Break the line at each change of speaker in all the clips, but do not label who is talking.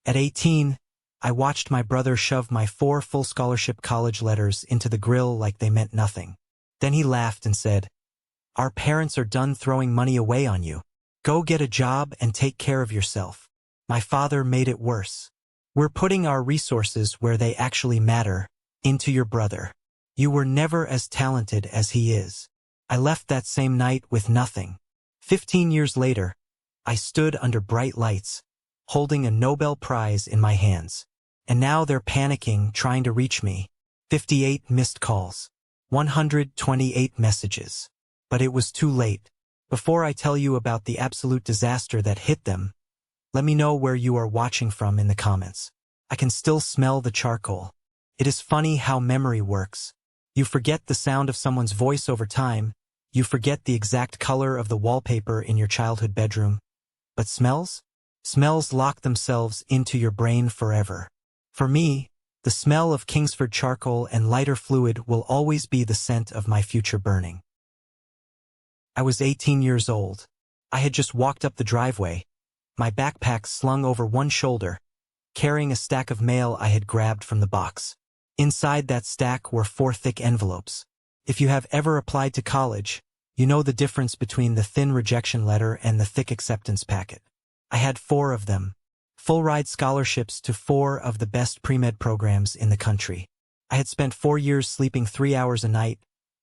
At 18, I watched my brother shove my 4 full scholarship college letters into the grill like they meant nothing. Then he laughed and said, "Our parents are done throwing money away on you. Go get a job and take care of yourself." My father made it worse. "We're putting our resources where they actually matter, into your brother. You were never as talented as he is." I left that same night with nothing. 15 years later, I stood under bright lights, holding a Nobel Prize in my hands. And now they're panicking, trying to reach me. 58 missed calls. 128 messages. But it was too late. Before I tell you about the absolute disaster that hit them, let me know where you are watching from in the comments. I can still smell the charcoal. It is funny how memory works. You forget the sound of someone's voice over time. You forget the exact color of the wallpaper in your childhood bedroom. But smells? Smells lock themselves into your brain forever. For me, the smell of Kingsford charcoal and lighter fluid will always be the scent of my future burning. I was 18 years old. I had just walked up the driveway, my backpack slung over one shoulder, carrying a stack of mail I had grabbed from the box. Inside that stack were 4 thick envelopes. If you have ever applied to college, you know the difference between the thin rejection letter and the thick acceptance packet. I had 4 of them. Full-ride scholarships to 4 of the best pre-med programs in the country. I had spent 4 years sleeping 3 hours a night,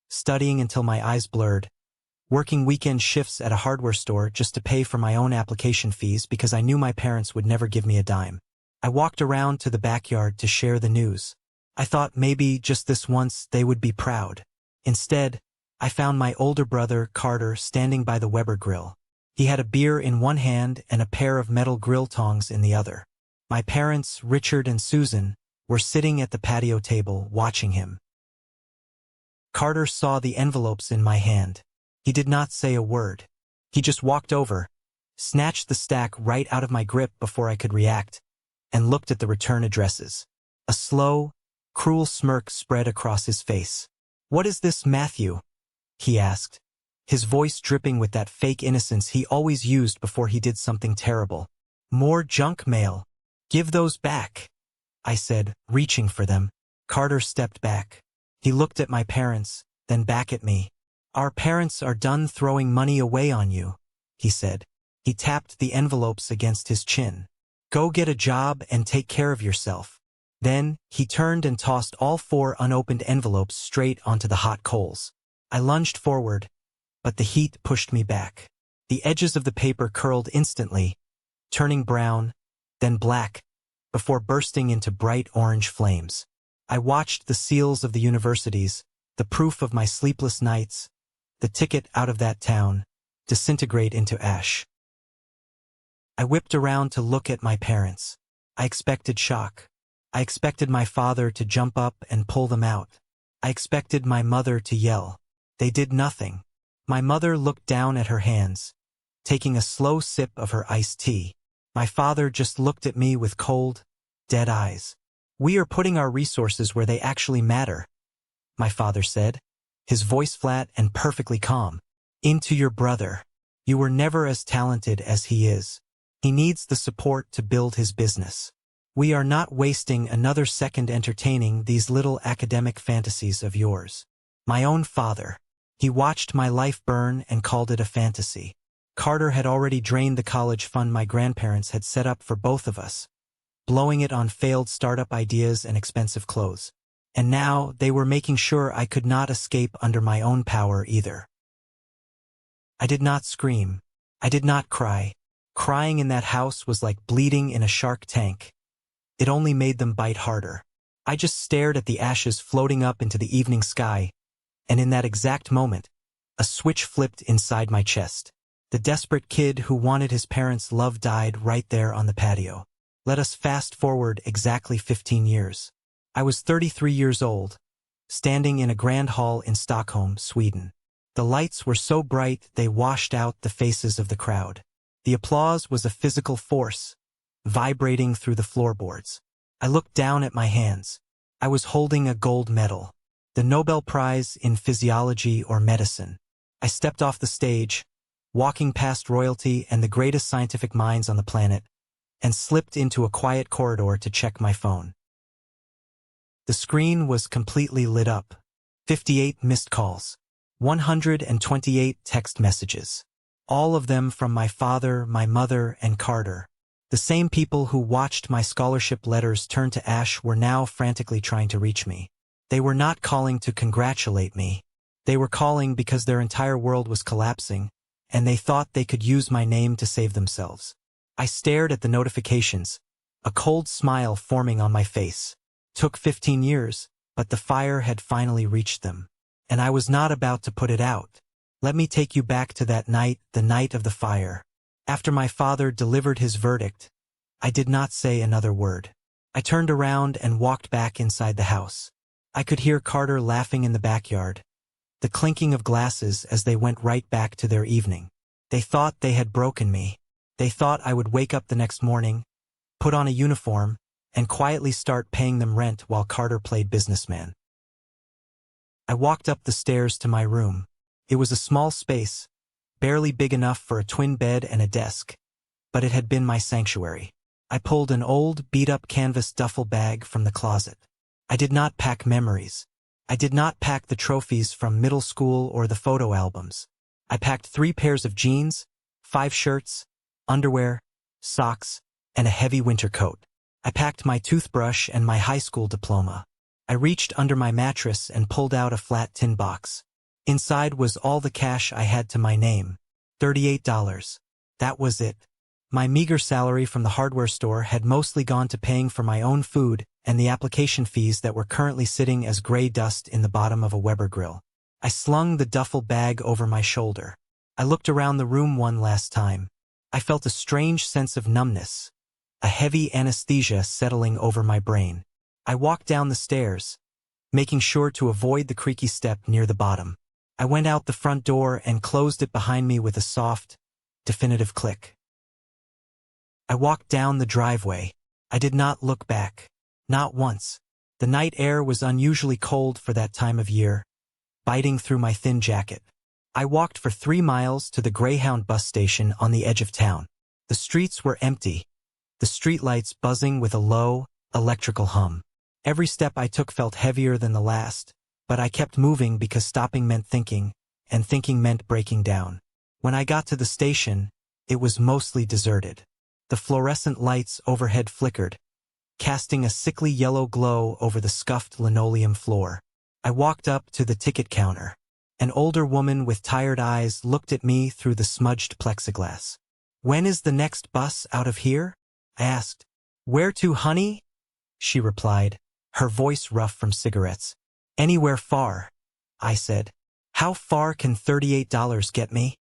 studying until my eyes blurred, working weekend shifts at a hardware store just to pay for my own application fees because I knew my parents would never give me a dime. I walked around to the backyard to share the news. I thought maybe just this once they would be proud. Instead, I found my older brother, Carter, standing by the Weber grill. He had a beer in one hand and a pair of metal grill tongs in the other. My parents, Richard and Susan, were sitting at the patio table watching him. Carter saw the envelopes in my hand. He did not say a word. He just walked over, snatched the stack right out of my grip before I could react, and looked at the return addresses. A slow, cruel smirk spread across his face. "What is this, Matthew?" he asked, his voice dripping with that fake innocence he always used before he did something terrible. "More junk mail. Give those back," I said, reaching for them. Carter stepped back. He looked at my parents, then back at me. "Our parents are done throwing money away on you," he said. He tapped the envelopes against his chin. "Go get a job and take care of yourself." Then, he turned and tossed all 4 unopened envelopes straight onto the hot coals. I lunged forward, but the heat pushed me back. The edges of the paper curled instantly, turning brown, then black, before bursting into bright orange flames. I watched the seals of the universities, the proof of my sleepless nights, the ticket out of that town, disintegrate into ash. I whipped around to look at my parents. I expected shock. I expected my father to jump up and pull them out. I expected my mother to yell. They did nothing. My mother looked down at her hands, taking a slow sip of her iced tea. My father just looked at me with cold, dead eyes. "We are putting our resources where they actually matter," my father said, his voice flat and perfectly calm. "Into your brother. You were never as talented as he is. He needs the support to build his business. We are not wasting another second entertaining these little academic fantasies of yours." My own father. He watched my life burn and called it a fantasy. Carter had already drained the college fund my grandparents had set up for both of us, blowing it on failed startup ideas and expensive clothes. And now they were making sure I could not escape under my own power either. I did not scream. I did not cry. Crying in that house was like bleeding in a shark tank. It only made them bite harder. I just stared at the ashes floating up into the evening sky, and in that exact moment, a switch flipped inside my chest. The desperate kid who wanted his parents' love died right there on the patio. Let us fast forward exactly 15 years. I was 33 years old, standing in a grand hall in Stockholm, Sweden. The lights were so bright they washed out the faces of the crowd. The applause was a physical force, vibrating through the floorboards. I looked down at my hands. I was holding a gold medal, the Nobel Prize in Physiology or Medicine. I stepped off the stage, walking past royalty and the greatest scientific minds on the planet, and slipped into a quiet corridor to check my phone. The screen was completely lit up. 58 missed calls. 128 text messages. All of them from my father, my mother, and Carter. The same people who watched my scholarship letters turn to ash were now frantically trying to reach me. They were not calling to congratulate me. They were calling because their entire world was collapsing, and they thought they could use my name to save themselves. I stared at the notifications, a cold smile forming on my face. Took 15 years, but the fire had finally reached them. And I was not about to put it out. Let me take you back to that night, the night of the fire. After my father delivered his verdict, I did not say another word. I turned around and walked back inside the house. I could hear Carter laughing in the backyard, the clinking of glasses as they went right back to their evening. They thought they had broken me. They thought I would wake up the next morning, put on a uniform, and quietly start paying them rent while Carter played businessman. I walked up the stairs to my room. It was a small space, barely big enough for a twin bed and a desk, but it had been my sanctuary. I pulled an old, beat-up canvas duffel bag from the closet. I did not pack memories. I did not pack the trophies from middle school or the photo albums. I packed 3 pairs of jeans, 5 shirts, underwear, socks, and a heavy winter coat. I packed my toothbrush and my high school diploma. I reached under my mattress and pulled out a flat tin box. Inside was all the cash I had to my name. $38. That was it. My meager salary from the hardware store had mostly gone to paying for my own food and the application fees that were currently sitting as gray dust in the bottom of a Weber grill. I slung the duffel bag over my shoulder. I looked around the room one last time. I felt a strange sense of numbness, a heavy anesthesia settling over my brain. I walked down the stairs, making sure to avoid the creaky step near the bottom. I went out the front door and closed it behind me with a soft, definitive click. I walked down the driveway. I did not look back. Not once. The night air was unusually cold for that time of year, biting through my thin jacket. I walked for 3 miles to the Greyhound bus station on the edge of town. The streets were empty, the streetlights buzzing with a low, electrical hum. Every step I took felt heavier than the last, but I kept moving because stopping meant thinking, and thinking meant breaking down. When I got to the station, it was mostly deserted. The fluorescent lights overhead flickered, casting a sickly yellow glow over the scuffed linoleum floor. I walked up to the ticket counter. An older woman with tired eyes looked at me through the smudged plexiglass. "When is the next bus out of here?" I asked. "Where to, honey?" she replied, her voice rough from cigarettes. "Anywhere far," I said. "How far can $38 get me?"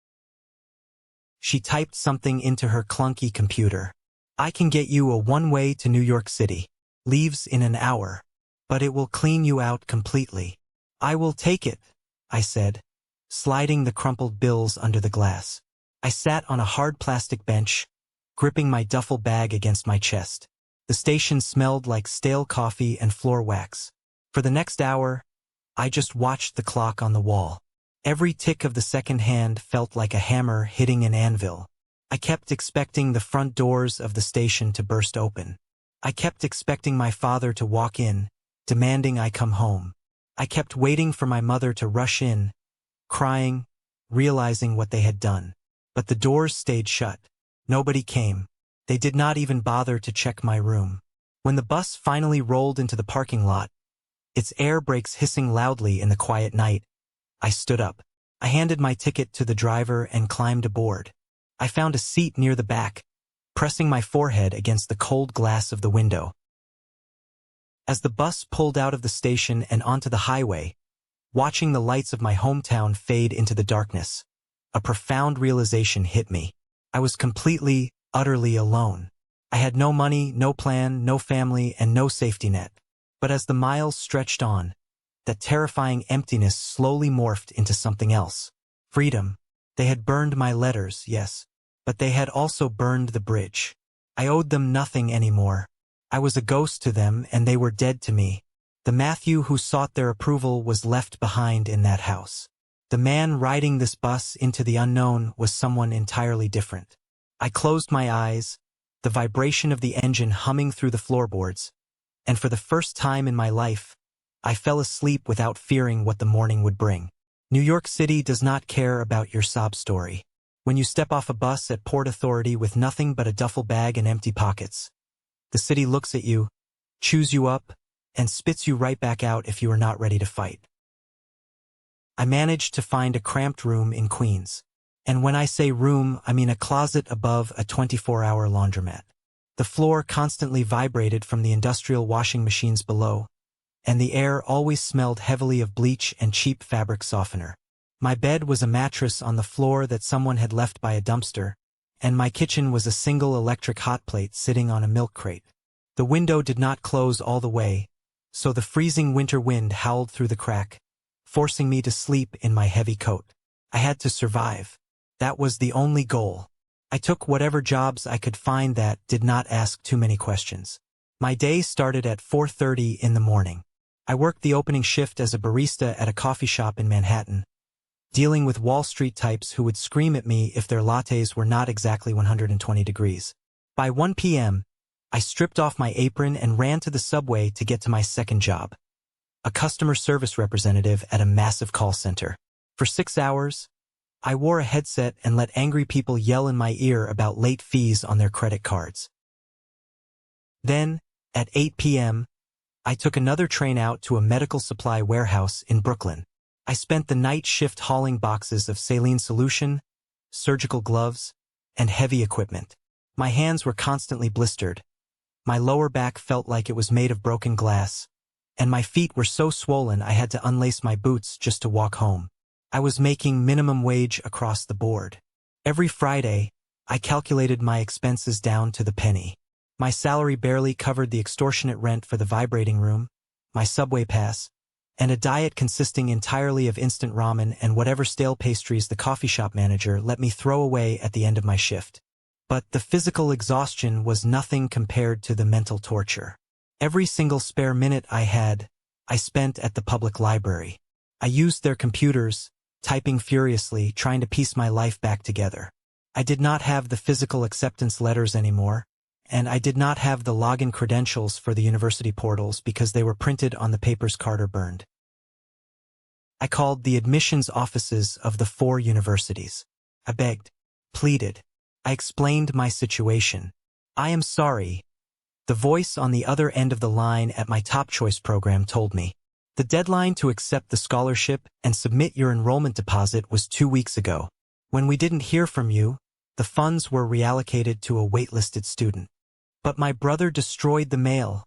She typed something into her clunky computer. "I can get you a one-way to New York City. Leaves in an hour. But it will clean you out completely." "I will take it," I said, sliding the crumpled bills under the glass. I sat on a hard plastic bench, gripping my duffel bag against my chest. The station smelled like stale coffee and floor wax. For the next hour, I just watched the clock on the wall. Every tick of the second hand felt like a hammer hitting an anvil. I kept expecting the front doors of the station to burst open. I kept expecting my father to walk in, demanding I come home. I kept waiting for my mother to rush in, crying, realizing what they had done. But the doors stayed shut. Nobody came. They did not even bother to check my room. When the bus finally rolled into the parking lot, its air brakes hissing loudly in the quiet night, I stood up. I handed my ticket to the driver and climbed aboard. I found a seat near the back, pressing my forehead against the cold glass of the window. As the bus pulled out of the station and onto the highway, watching the lights of my hometown fade into the darkness, a profound realization hit me. I was completely, utterly alone. I had no money, no plan, no family, and no safety net. But as the miles stretched on, that terrifying emptiness slowly morphed into something else. Freedom. They had burned my letters, yes, but they had also burned the bridge. I owed them nothing anymore. I was a ghost to them, and they were dead to me. The Matthew who sought their approval was left behind in that house. The man riding this bus into the unknown was someone entirely different. I closed my eyes, the vibration of the engine humming through the floorboards, and for the first time in my life, I fell asleep without fearing what the morning would bring. New York City does not care about your sob story. When you step off a bus at Port Authority with nothing but a duffel bag and empty pockets, the city looks at you, chews you up, and spits you right back out if you are not ready to fight. I managed to find a cramped room in Queens. And when I say room, I mean a closet above a 24-hour laundromat. The floor constantly vibrated from the industrial washing machines below, and the air always smelled heavily of bleach and cheap fabric softener. My bed was a mattress on the floor that someone had left by a dumpster, and my kitchen was a single electric hot plate sitting on a milk crate. The window did not close all the way, so the freezing winter wind howled through the crack, forcing me to sleep in my heavy coat. I had to survive. That was the only goal. I took whatever jobs I could find that did not ask too many questions. My day started at 4:30 in the morning. I worked the opening shift as a barista at a coffee shop in Manhattan, dealing with Wall Street types who would scream at me if their lattes were not exactly 120 degrees. By 1 p.m., I stripped off my apron and ran to the subway to get to my second job, a customer service representative at a massive call center. For 6 hours, I wore a headset and let angry people yell in my ear about late fees on their credit cards. Then, at 8 p.m., I took another train out to a medical supply warehouse in Brooklyn. I spent the night shift hauling boxes of saline solution, surgical gloves, and heavy equipment. My hands were constantly blistered. My lower back felt like it was made of broken glass, and my feet were so swollen I had to unlace my boots just to walk home. I was making minimum wage across the board. Every Friday, I calculated my expenses down to the penny. My salary barely covered the extortionate rent for the vibrating room, my subway pass, and a diet consisting entirely of instant ramen and whatever stale pastries the coffee shop manager let me throw away at the end of my shift. But the physical exhaustion was nothing compared to the mental torture. Every single spare minute I had, I spent at the public library. I used their computers, typing furiously, trying to piece my life back together. I did not have the physical acceptance letters anymore, and I did not have the login credentials for the university portals because they were printed on the papers Carter burned. I called the admissions offices of the 4 universities. I begged, pleaded. I explained my situation. I am sorry. The voice on the other end of the line at my top choice program told me. The deadline to accept the scholarship and submit your enrollment deposit was 2 weeks ago. When we didn't hear from you, the funds were reallocated to a waitlisted student. But my brother destroyed the mail,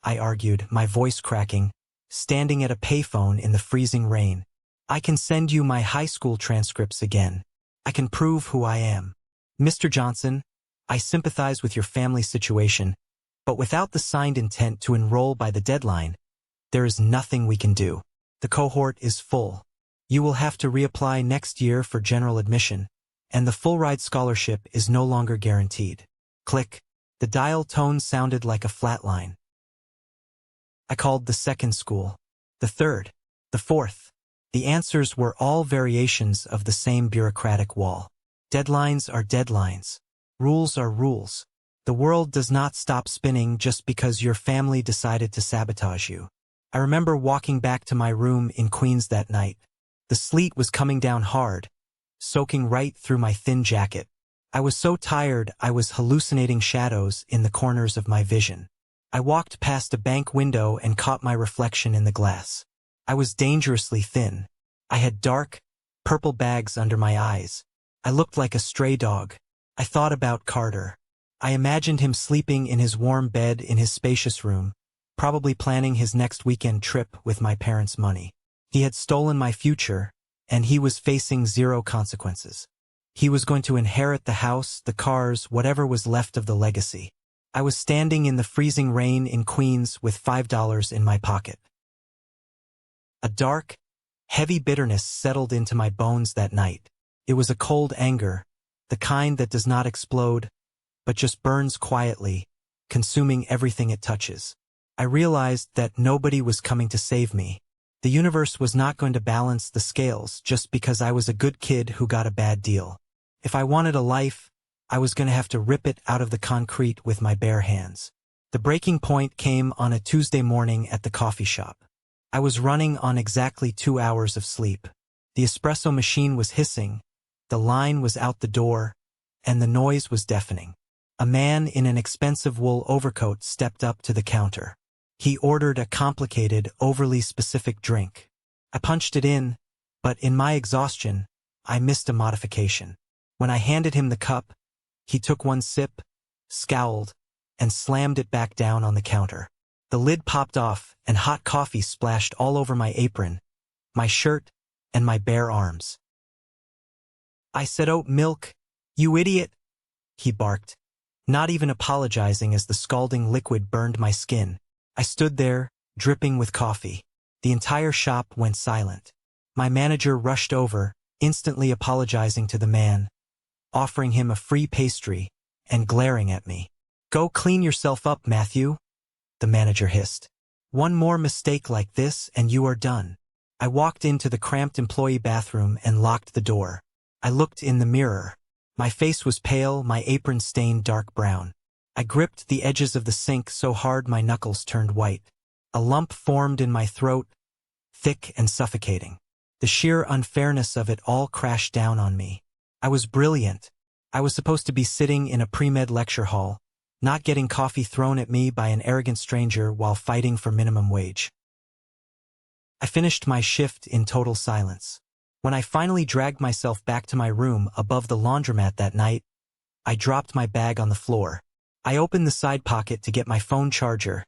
I argued, my voice cracking, standing at a payphone in the freezing rain. I can send you my high school transcripts again. I can prove who I am. Mr. Johnson, I sympathize with your family situation, but without the signed intent to enroll by the deadline, there is nothing we can do. The cohort is full. You will have to reapply next year for general admission, and the full-ride scholarship is no longer guaranteed. Click. The dial tone sounded like a flat line. I called the second school, the third, the fourth. The answers were all variations of the same bureaucratic wall. Deadlines are deadlines. Rules are rules. The world does not stop spinning just because your family decided to sabotage you. I remember walking back to my room in Queens that night. The sleet was coming down hard, soaking right through my thin jacket. I was so tired I was hallucinating shadows in the corners of my vision. I walked past a bank window and caught my reflection in the glass. I was dangerously thin. I had dark, purple bags under my eyes. I looked like a stray dog. I thought about Carter. I imagined him sleeping in his warm bed in his spacious room, probably planning his next weekend trip with my parents' money. He had stolen my future, and he was facing 0 consequences. He was going to inherit the house, the cars, whatever was left of the legacy. I was standing in the freezing rain in Queens with $5 in my pocket. A dark, heavy bitterness settled into my bones that night. It was a cold anger, the kind that does not explode, but just burns quietly, consuming everything it touches. I realized that nobody was coming to save me. The universe was not going to balance the scales just because I was a good kid who got a bad deal. If I wanted a life, I was going to have to rip it out of the concrete with my bare hands. The breaking point came on a Tuesday morning at the coffee shop. I was running on exactly 2 hours of sleep. The espresso machine was hissing, the line was out the door, and the noise was deafening. A man in an expensive wool overcoat stepped up to the counter. He ordered a complicated, overly specific drink. I punched it in, but in my exhaustion, I missed a modification. When I handed him the cup, he took one sip, scowled, and slammed it back down on the counter. The lid popped off, and hot coffee splashed all over my apron, my shirt, and my bare arms. I said, "Oat milk, you idiot," he barked, not even apologizing as the scalding liquid burned my skin. I stood there, dripping with coffee. The entire shop went silent. My manager rushed over, instantly apologizing to the man, offering him a free pastry, and glaring at me. "Go clean yourself up, Matthew," the manager hissed. "One more mistake like this and you are done." I walked into the cramped employee bathroom and locked the door. I looked in the mirror. My face was pale, my apron stained dark brown. I gripped the edges of the sink so hard my knuckles turned white. A lump formed in my throat, thick and suffocating. The sheer unfairness of it all crashed down on me. I was brilliant. I was supposed to be sitting in a pre-med lecture hall, not getting coffee thrown at me by an arrogant stranger while fighting for minimum wage. I finished my shift in total silence. When I finally dragged myself back to my room above the laundromat that night, I dropped my bag on the floor. I opened the side pocket to get my phone charger,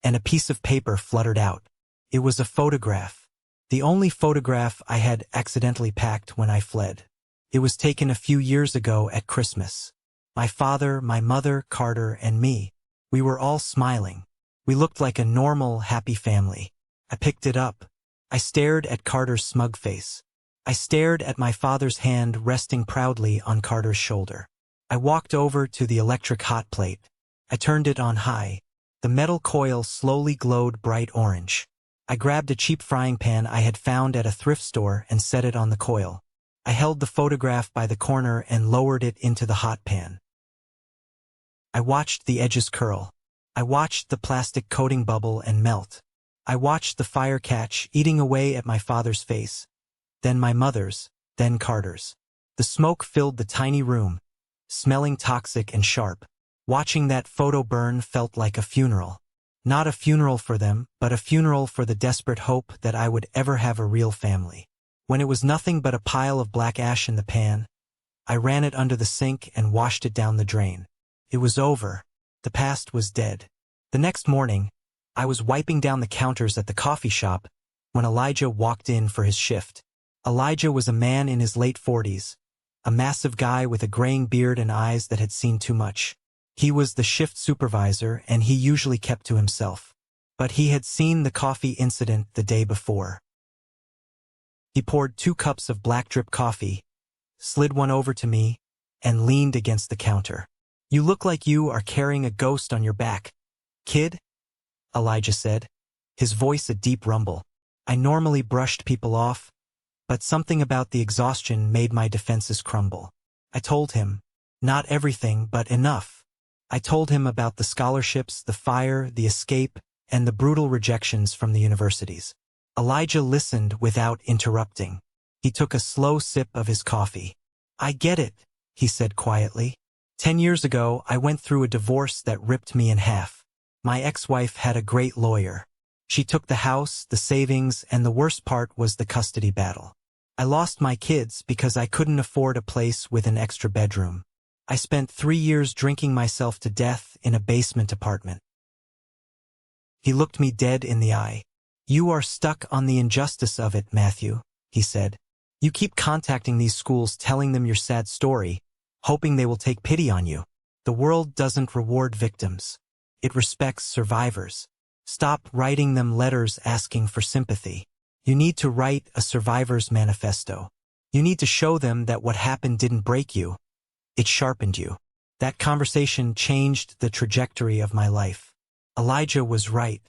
and a piece of paper fluttered out. It was a photograph. The only photograph I had accidentally packed when I fled. It was taken a few years ago at Christmas. My father, my mother, Carter, and me. We were all smiling. We looked like a normal, happy family. I picked it up. I stared at Carter's smug face. I stared at my father's hand resting proudly on Carter's shoulder. I walked over to the electric hot plate. I turned it on high. The metal coil slowly glowed bright orange. I grabbed a cheap frying pan I had found at a thrift store and set it on the coil. I held the photograph by the corner and lowered it into the hot pan. I watched the edges curl. I watched the plastic coating bubble and melt. I watched the fire catch, eating away at my father's face, then my mother's, then Carter's. The smoke filled the tiny room, smelling toxic and sharp. Watching that photo burn felt like a funeral. Not a funeral for them, but a funeral for the desperate hope that I would ever have a real family. When it was nothing but a pile of black ash in the pan, I ran it under the sink and washed it down the drain. It was over. The past was dead. The next morning, I was wiping down the counters at the coffee shop when Elijah walked in for his shift. Elijah was a man in his late 40s, a massive guy with a graying beard and eyes that had seen too much. He was the shift supervisor and he usually kept to himself. But he had seen the coffee incident the day before. He poured 2 cups of black drip coffee, slid one over to me, and leaned against the counter. "You look like you are carrying a ghost on your back, kid," Elijah said, his voice a deep rumble. I normally brushed people off, but something about the exhaustion made my defenses crumble. I told him, not everything, but enough. I told him about the scholarships, the fire, the escape, and the brutal rejections from the universities. Elijah listened without interrupting. He took a slow sip of his coffee. "I get it," he said quietly. 10 years ago, I went through a divorce that ripped me in half. My ex-wife had a great lawyer. She took the house, the savings, and the worst part was the custody battle. I lost my kids because I couldn't afford a place with an extra bedroom. I spent 3 years drinking myself to death in a basement apartment. He looked me dead in the eye. "You are stuck on the injustice of it, Matthew," he said. "You keep contacting these schools telling them your sad story, hoping they will take pity on you. The world doesn't reward victims. It respects survivors. Stop writing them letters asking for sympathy. You need to write a survivor's manifesto. You need to show them that what happened didn't break you. It sharpened you." That conversation changed the trajectory of my life. Elijah was right.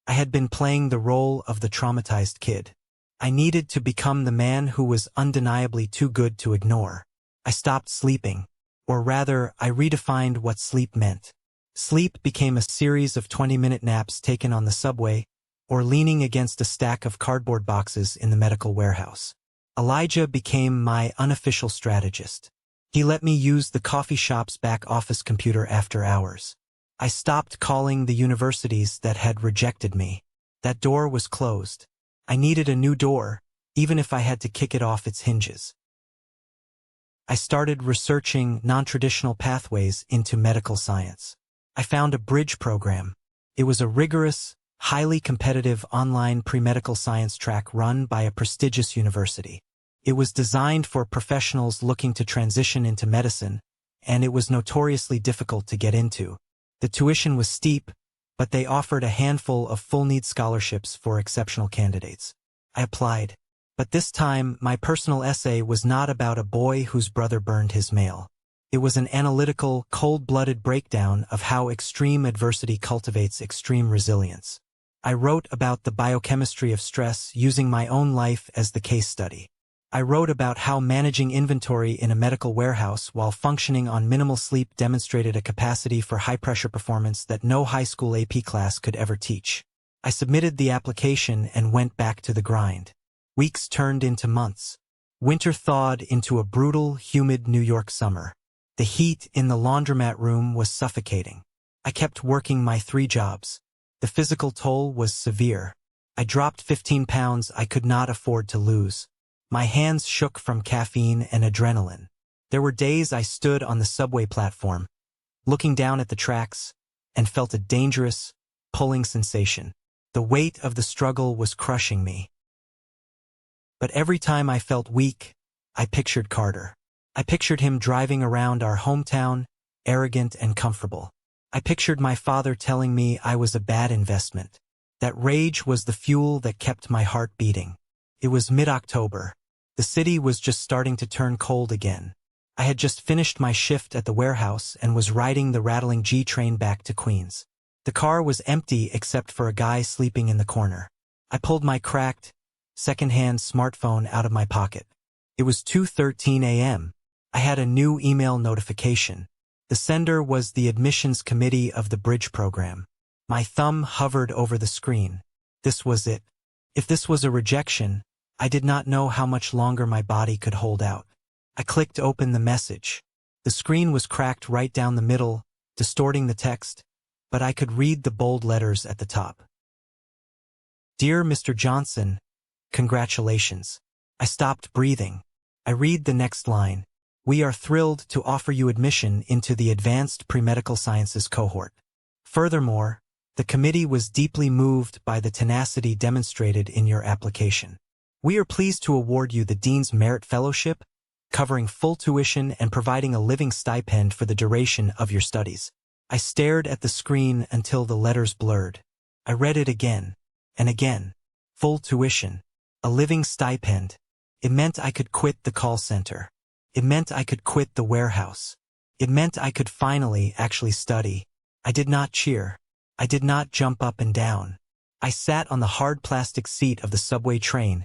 I had been playing the role of the traumatized kid. I needed to become the man who was undeniably too good to ignore. I stopped sleeping, Or rather, I redefined what sleep meant. Sleep became a series of 20-minute naps taken on the subway or leaning against a stack of cardboard boxes in the medical warehouse. Elijah became my unofficial strategist. He let me use the coffee shop's back office computer after hours. I stopped calling the universities that had rejected me. That door was closed. I needed a new door, even if I had to kick it off its hinges. I started researching non-traditional pathways into medical science. I found a bridge program. It was a rigorous, highly competitive online pre-medical science track run by a prestigious university. It was designed for professionals looking to transition into medicine, and it was notoriously difficult to get into. The tuition was steep, but they offered a handful of full-need scholarships for exceptional candidates. I applied. But this time, my personal essay was not about a boy whose brother burned his mail. It was an analytical, cold-blooded breakdown of how extreme adversity cultivates extreme resilience. I wrote about the biochemistry of stress using my own life as the case study. I wrote about how managing inventory in a medical warehouse while functioning on minimal sleep demonstrated a capacity for high-pressure performance that no high school AP class could ever teach. I submitted the application and went back to the grind. Weeks turned into months. Winter thawed into a brutal, humid New York summer. The heat in the laundromat room was suffocating. I kept working my 3 jobs. The physical toll was severe. I dropped 15 pounds I could not afford to lose. My hands shook from caffeine and adrenaline. There were days I stood on the subway platform, looking down at the tracks, and felt a dangerous, pulling sensation. The weight of the struggle was crushing me. But every time I felt weak, I pictured Carter. I pictured him driving around our hometown, arrogant and comfortable. I pictured my father telling me I was a bad investment. That rage was the fuel that kept my heart beating. It was mid-October. The city was just starting to turn cold again. I had just finished my shift at the warehouse and was riding the rattling G train back to Queens. The car was empty except for a guy sleeping in the corner. I pulled my cracked, second-hand smartphone out of my pocket. It was 2:13 a.m. I had a new email notification. The sender was the admissions committee of the bridge program. My thumb hovered over the screen. This was it. If this was a rejection, I did not know how much longer my body could hold out. I clicked open the message. The screen was cracked right down the middle, distorting the text, but I could read the bold letters at the top. Dear Mr. Johnson, congratulations. I stopped breathing. I read the next line. We are thrilled to offer you admission into the Advanced Pre-Medical Sciences cohort. Furthermore, the committee was deeply moved by the tenacity demonstrated in your application. We are pleased to award you the Dean's Merit Fellowship, covering full tuition and providing a living stipend for the duration of your studies. I stared at the screen until the letters blurred. I read it again and again. Full tuition. A living stipend. It meant I could quit the call center. It meant I could quit the warehouse. It meant I could finally actually study. I did not cheer. I did not jump up and down. I sat on the hard plastic seat of the subway train,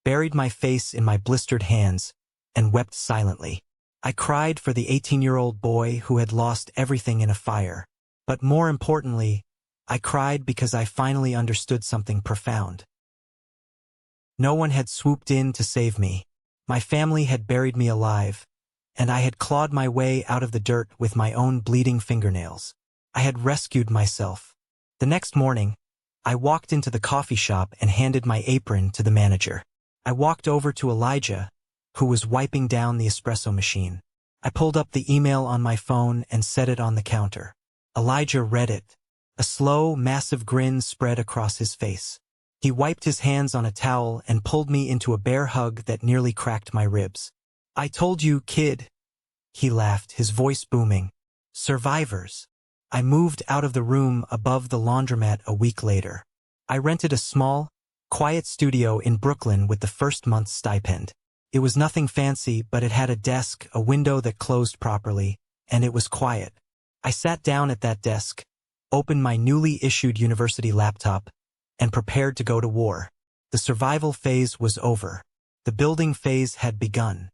buried my face in my blistered hands, and wept silently. I cried for the 18-year-old boy who had lost everything in a fire. But more importantly, I cried because I finally understood something profound. No one had swooped in to save me. My family had buried me alive, and I had clawed my way out of the dirt with my own bleeding fingernails. I had rescued myself. The next morning, I walked into the coffee shop and handed my apron to the manager. I walked over to Elijah, who was wiping down the espresso machine. I pulled up the email on my phone and set it on the counter. Elijah read it. A slow, massive grin spread across his face. He wiped his hands on a towel and pulled me into a bear hug that nearly cracked my ribs. I told you, kid. He laughed, his voice booming. Survivors. I moved out of the room above the laundromat a week later. I rented a small, quiet studio in Brooklyn with the first month's stipend. It was nothing fancy, but it had a desk, a window that closed properly, and it was quiet. I sat down at that desk, opened my newly issued university laptop, and prepared to go to war. The survival phase was over. The building phase had begun.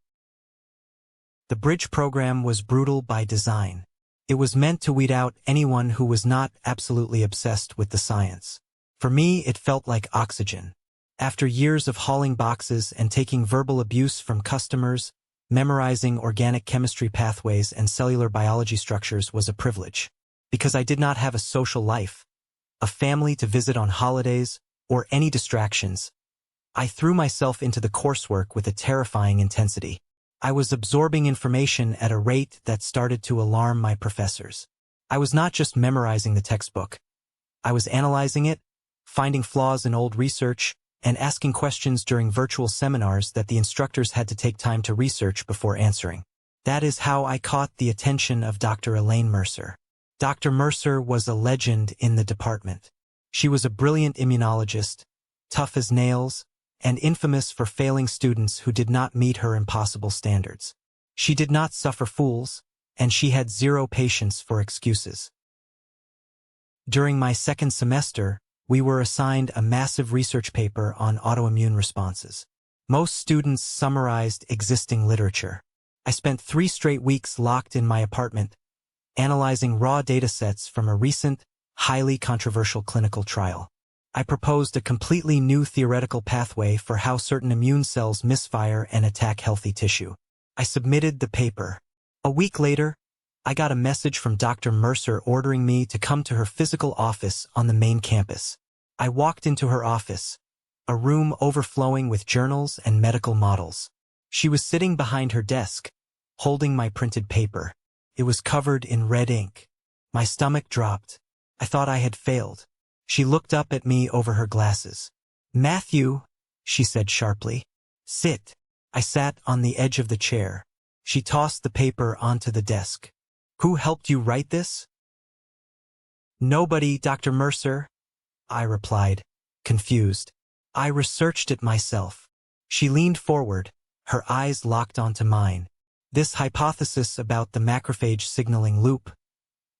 The bridge program was brutal by design. It was meant to weed out anyone who was not absolutely obsessed with the science. For me, it felt like oxygen. After years of hauling boxes and taking verbal abuse from customers, memorizing organic chemistry pathways and cellular biology structures was a privilege. Because I did not have a social life, a family to visit on holidays, or any distractions, I threw myself into the coursework with a terrifying intensity. I was absorbing information at a rate that started to alarm my professors. I was not just memorizing the textbook. I was analyzing it, finding flaws in old research, and asking questions during virtual seminars that the instructors had to take time to research before answering. That is how I caught the attention of Dr. Elaine Mercer. Dr. Mercer was a legend in the department. She was a brilliant immunologist, tough as nails, and infamous for failing students who did not meet her impossible standards. She did not suffer fools, and she had zero patience for excuses. During my second semester, we were assigned a massive research paper on autoimmune responses. Most students summarized existing literature. I spent 3 straight weeks locked in my apartment, analyzing raw datasets from a recent, highly controversial clinical trial. I proposed a completely new theoretical pathway for how certain immune cells misfire and attack healthy tissue. I submitted the paper. A week later, I got a message from Dr. Mercer ordering me to come to her physical office on the main campus. I walked into her office, a room overflowing with journals and medical models. She was sitting behind her desk, holding my printed paper. It was covered in red ink. My stomach dropped. I thought I had failed. She looked up at me over her glasses. "Matthew," she said sharply. "Sit." I sat on the edge of the chair. She tossed the paper onto the desk. "Who helped you write this?" "Nobody, Dr. Mercer," I replied, confused. "I researched it myself." She leaned forward, her eyes locked onto mine. "This hypothesis about the macrophage signaling loop,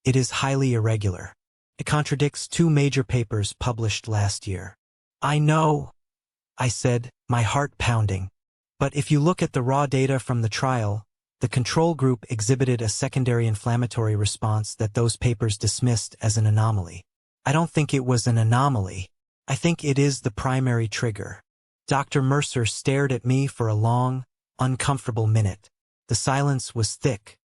it is highly irregular. It contradicts 2 major papers published last year." "I know," I said, my heart pounding. "But if you look at the raw data from the trial, the control group exhibited a secondary inflammatory response that those papers dismissed as an anomaly." "I don't think it was an anomaly. I think it is the primary trigger." Dr. Mercer stared at me for a long, uncomfortable minute. The silence was thick.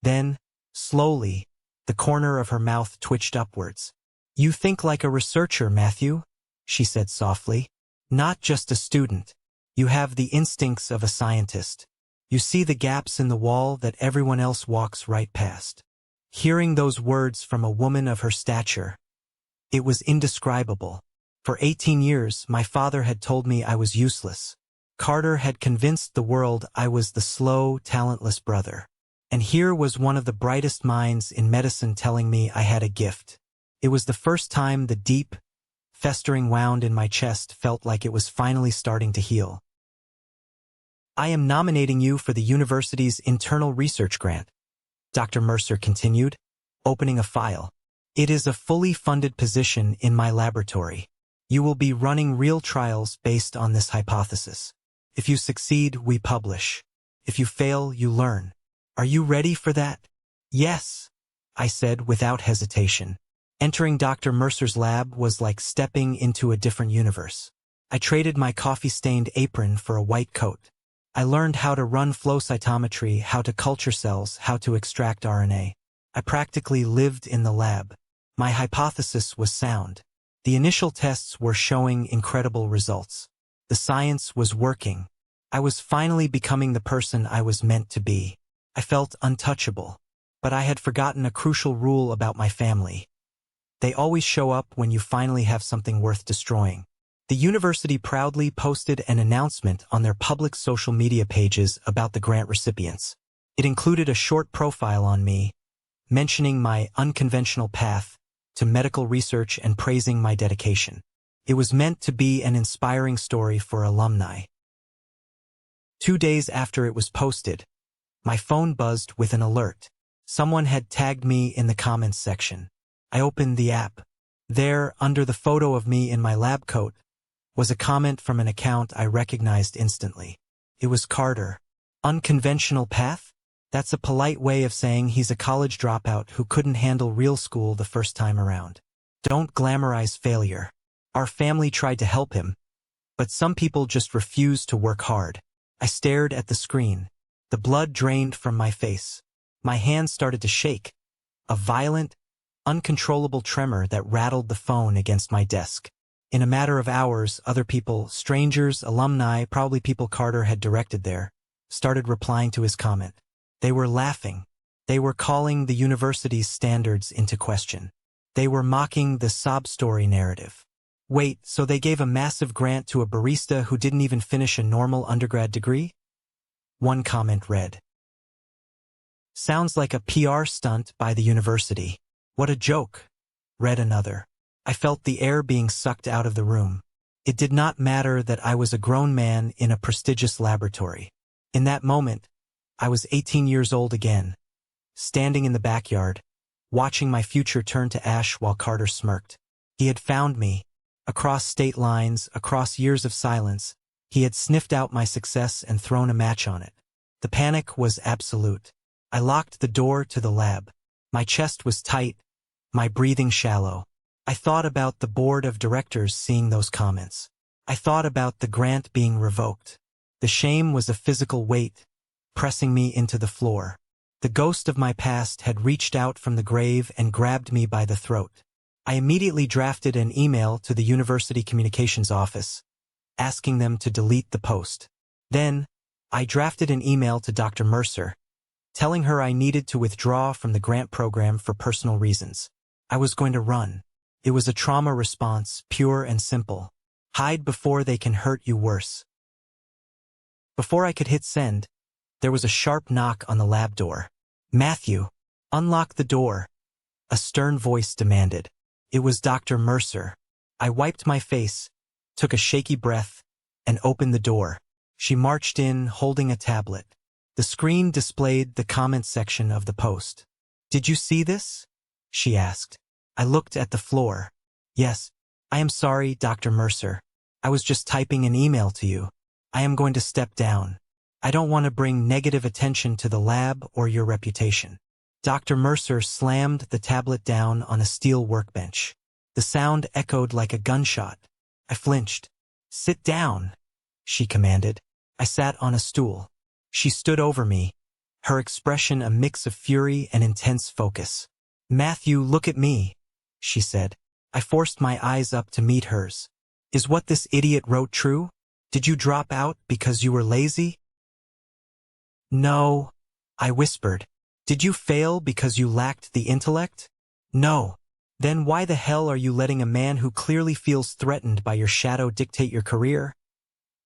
Then, slowly, the corner of her mouth twitched upwards. "You think like a researcher, Matthew," she said softly. "Not just a student. You have the instincts of a scientist. You see the gaps in the wall that everyone else walks right past." Hearing those words from a woman of her stature, it was indescribable. For 18 years, my father had told me I was useless. Carter had convinced the world I was the slow, talentless brother. And here was one of the brightest minds in medicine telling me I had a gift. It was the first time the deep, festering wound in my chest felt like it was finally starting to heal. "I am nominating you for the university's internal research grant," Dr. Mercer continued, opening a file. "It is a fully funded position in my laboratory. You will be running real trials based on this hypothesis. If you succeed, we publish. If you fail, you learn. Are you ready for that?" "Yes," I said without hesitation. Entering Dr. Mercer's lab was like stepping into a different universe. I traded my coffee-stained apron for a white coat. I learned how to run flow cytometry, how to culture cells, how to extract RNA. I practically lived in the lab. My hypothesis was sound. The initial tests were showing incredible results. The science was working. I was finally becoming the person I was meant to be. I felt untouchable. But I had forgotten a crucial rule about my family. They always show up when you finally have something worth destroying. The university proudly posted an announcement on their public social media pages about the grant recipients. It included a short profile on me, mentioning my unconventional path to medical research and praising my dedication. It was meant to be an inspiring story for alumni. 2 days after it was posted, my phone buzzed with an alert. Someone had tagged me in the comments section. I opened the app. There, under the photo of me in my lab coat, was a comment from an account I recognized instantly. It was Carter. "Unconventional path?" That's a polite way of saying he's a college dropout who couldn't handle real school the first time around. Don't glamorize failure. Our family tried to help him, but some people just refuse to work hard. I stared at the screen. The blood drained from my face. My hands started to shake. A violent, uncontrollable tremor that rattled the phone against my desk. In a matter of hours, other people, strangers, alumni, probably people Carter had directed there, started replying to his comment. They were laughing. They were calling the university's standards into question. They were mocking the sob story narrative. Wait, so they gave a massive grant to a barista who didn't even finish a normal undergrad degree? One comment read, "Sounds like a PR stunt by the university. What a joke," read another. I felt the air being sucked out of the room. It did not matter that I was a grown man in a prestigious laboratory. In that moment, I was 18 years old again, standing in the backyard, watching my future turn to ash while Carter smirked. He had found me. Across state lines, across years of silence, he had sniffed out my success and thrown a match on it. The panic was absolute. I locked the door to the lab. My chest was tight, my breathing shallow. I thought about the board of directors seeing those comments. I thought about the grant being revoked. The shame was a physical weight, pressing me into the floor. The ghost of my past had reached out from the grave and grabbed me by the throat. I immediately drafted an email to the university communications office, asking them to delete the post. Then, I drafted an email to Dr. Mercer, telling her I needed to withdraw from the grant program for personal reasons. I was going to run. It was a trauma response, pure and simple. Hide before they can hurt you worse. Before I could hit send, there was a sharp knock on the lab door. "Matthew, unlock the door," a stern voice demanded. It was Dr. Mercer. I wiped my face, took a shaky breath, and opened the door. She marched in, holding a tablet. The screen displayed the comments section of the post. "Did you see this?" she asked. I looked at the floor. "Yes, I am sorry, Dr. Mercer. I was just typing an email to you. I am going to step down. I don't want to bring negative attention to the lab or your reputation." Dr. Mercer slammed the tablet down on a steel workbench. The sound echoed like a gunshot. I flinched. "Sit down," she commanded. I sat on a stool. She stood over me, her expression a mix of fury and intense focus. "Matthew, look at me," she said. I forced my eyes up to meet hers. "Is what this idiot wrote true? Did you drop out because you were lazy?" "No," I whispered. "Did you fail because you lacked the intellect?" "No." "Then why the hell are you letting a man who clearly feels threatened by your shadow dictate your career?"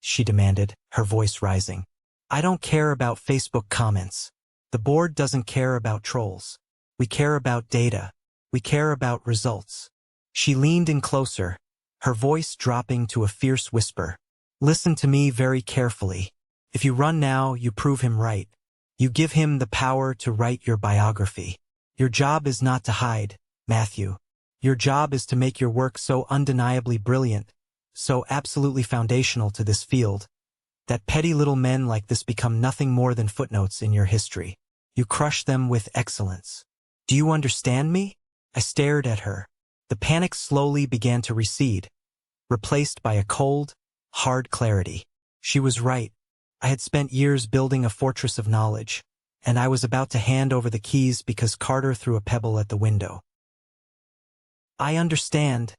she demanded, her voice rising. "I don't care about Facebook comments. The board doesn't care about trolls. We care about data. We care about results." She leaned in closer, her voice dropping to a fierce whisper. "Listen to me very carefully. If you run now, you prove him right. You give him the power to write your biography. Your job is not to hide, Matthew. Your job is to make your work so undeniably brilliant, so absolutely foundational to this field, that petty little men like this become nothing more than footnotes in your history. You crush them with excellence. Do you understand me?" I stared at her. The panic slowly began to recede, replaced by a cold, hard clarity. She was right. I had spent years building a fortress of knowledge, and I was about to hand over the keys because Carter threw a pebble at the window. "I understand,"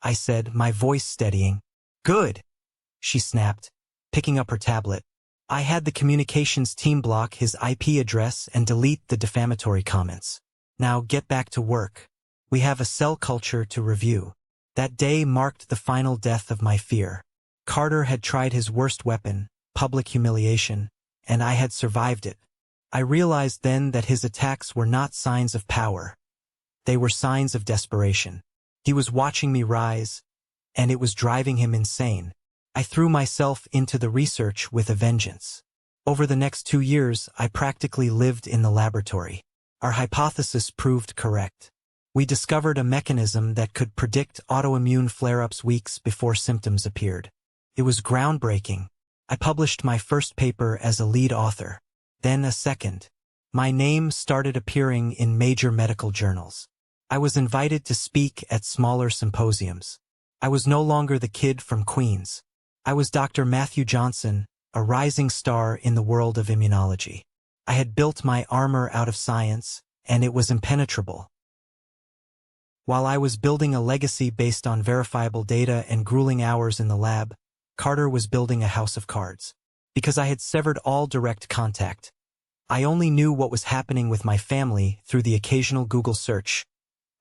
I said, my voice steadying. "Good," she snapped, picking up her tablet. "I had the communications team block his IP address and delete the defamatory comments. Now get back to work. We have a cell culture to review." That day marked the final death of my fear. Carter had tried his worst weapon, public humiliation, and I had survived it. I realized then that his attacks were not signs of power. They were signs of desperation. He was watching me rise, and it was driving him insane. I threw myself into the research with a vengeance. Over the next 2 years, I practically lived in the laboratory. Our hypothesis proved correct. We discovered a mechanism that could predict autoimmune flare-ups weeks before symptoms appeared. It was groundbreaking. I published my first paper as a lead author, then a second. My name started appearing in major medical journals. I was invited to speak at smaller symposiums. I was no longer the kid from Queens. I was Dr. Matthew Johnson, a rising star in the world of immunology. I had built my armor out of science, and it was impenetrable. While I was building a legacy based on verifiable data and grueling hours in the lab, Carter was building a house of cards. Because I had severed all direct contact, I only knew what was happening with my family through the occasional Google search.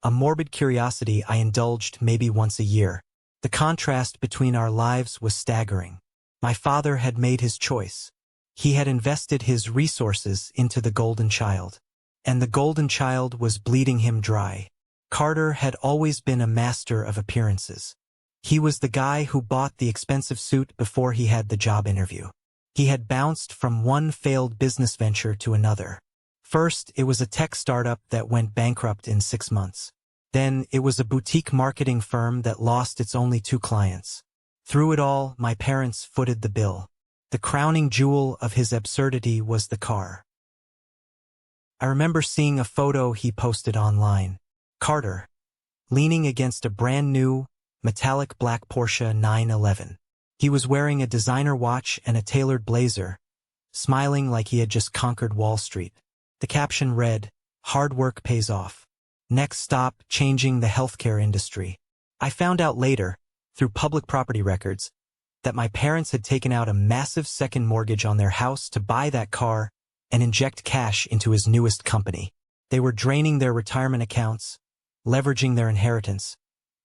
A morbid curiosity I indulged maybe once a year. The contrast between our lives was staggering. My father had made his choice. He had invested his resources into the golden child. And the golden child was bleeding him dry. Carter had always been a master of appearances. He was the guy who bought the expensive suit before he had the job interview. He had bounced from one failed business venture to another. First, it was a tech startup that went bankrupt in 6 months. Then, it was a boutique marketing firm that lost its only 2 clients. Through it all, my parents footed the bill. The crowning jewel of his absurdity was the car. I remember seeing a photo he posted online. Carter, leaning against a brand new, metallic black Porsche 911. He was wearing a designer watch and a tailored blazer, smiling like he had just conquered Wall Street. The caption read, "Hard work pays off. Next stop, changing the healthcare industry." I found out later, through public property records, that my parents had taken out a massive second mortgage on their house to buy that car and inject cash into his newest company. They were draining their retirement accounts, leveraging their inheritance,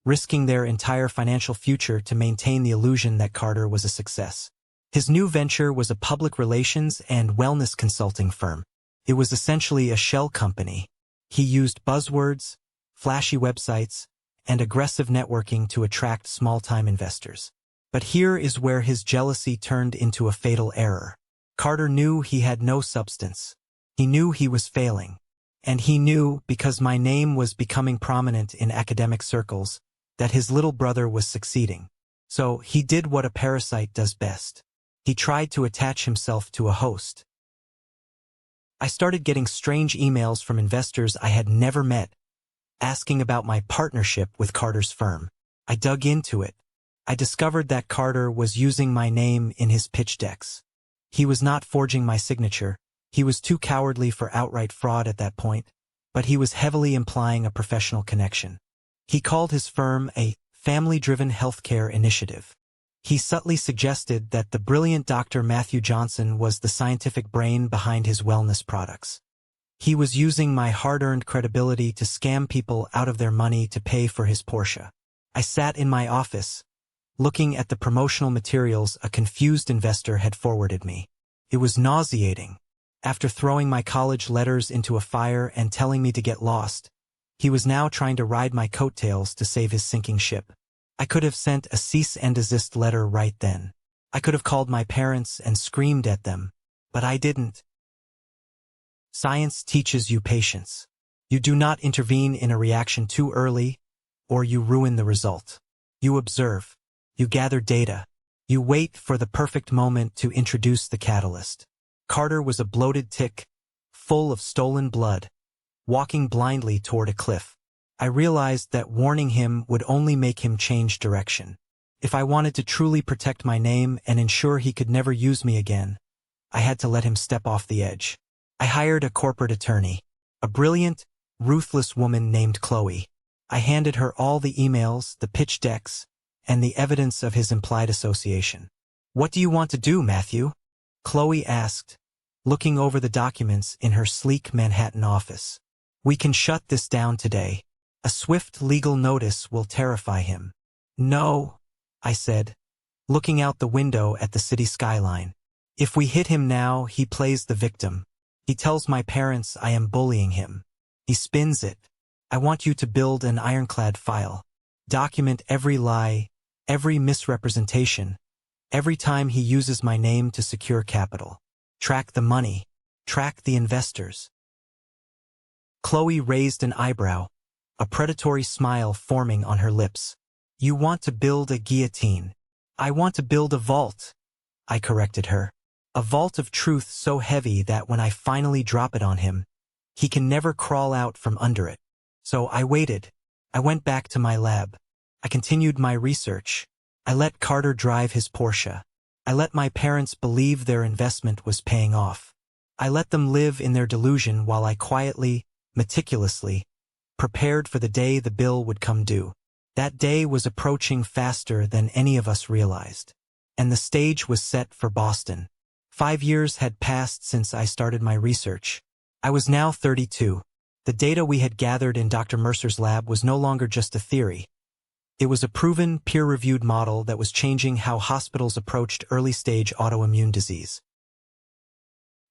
risking their entire financial future to maintain the illusion that Carter was a success. His new venture was a public relations and wellness consulting firm. It was essentially a shell company. He used buzzwords, flashy websites, and aggressive networking to attract small-time investors. But here is where his jealousy turned into a fatal error. Carter knew he had no substance. He knew he was failing. And he knew, because my name was becoming prominent in academic circles, that his little brother was succeeding. So he did what a parasite does best. He tried to attach himself to a host. I started getting strange emails from investors I had never met, asking about my partnership with Carter's firm. I dug into it. I discovered that Carter was using my name in his pitch decks. He was not forging my signature. He was too cowardly for outright fraud at that point, but he was heavily implying a professional connection. He called his firm a family-driven healthcare initiative. He subtly suggested that the brilliant Dr. Matthew Johnson was the scientific brain behind his wellness products. He was using my hard-earned credibility to scam people out of their money to pay for his Porsche. I sat in my office, looking at the promotional materials a confused investor had forwarded me. It was nauseating. After throwing my college letters into a fire and telling me to get lost, he was now trying to ride my coattails to save his sinking ship. I could have sent a cease and desist letter right then. I could have called my parents and screamed at them, but I didn't. Science teaches you patience. You do not intervene in a reaction too early, or you ruin the result. You observe. You gather data. You wait for the perfect moment to introduce the catalyst. Carter was a bloated tick, full of stolen blood, walking blindly toward a cliff. I realized that warning him would only make him change direction. If I wanted to truly protect my name and ensure he could never use me again, I had to let him step off the edge. I hired a corporate attorney, a brilliant, ruthless woman named Chloe. I handed her all the emails, the pitch decks, and the evidence of his implied association. "What do you want to do, Matthew?" Chloe asked, looking over the documents in her sleek Manhattan office. "We can shut this down today. A swift legal notice will terrify him." "No," I said, looking out the window at the city skyline. "If we hit him now, he plays the victim. He tells my parents I am bullying him. He spins it. I want you to build an ironclad file. Document every lie, every misrepresentation, every time he uses my name to secure capital. Track the money. Track the investors." Chloe raised an eyebrow, a predatory smile forming on her lips. "You want to build a guillotine. I want to build a vault," I corrected her. A vault of truth so heavy that when I finally drop it on him, he can never crawl out from under it. So I waited. I went back to my lab. I continued my research. I let Carter drive his Porsche. I let my parents believe their investment was paying off. I let them live in their delusion while I quietly, meticulously, prepared for the day the bill would come due. That day was approaching faster than any of us realized. And the stage was set for Boston. 5 years had passed since I started my research. I was now 32. The data we had gathered in Dr. Mercer's lab was no longer just a theory. It was a proven, peer-reviewed model that was changing how hospitals approached early-stage autoimmune disease.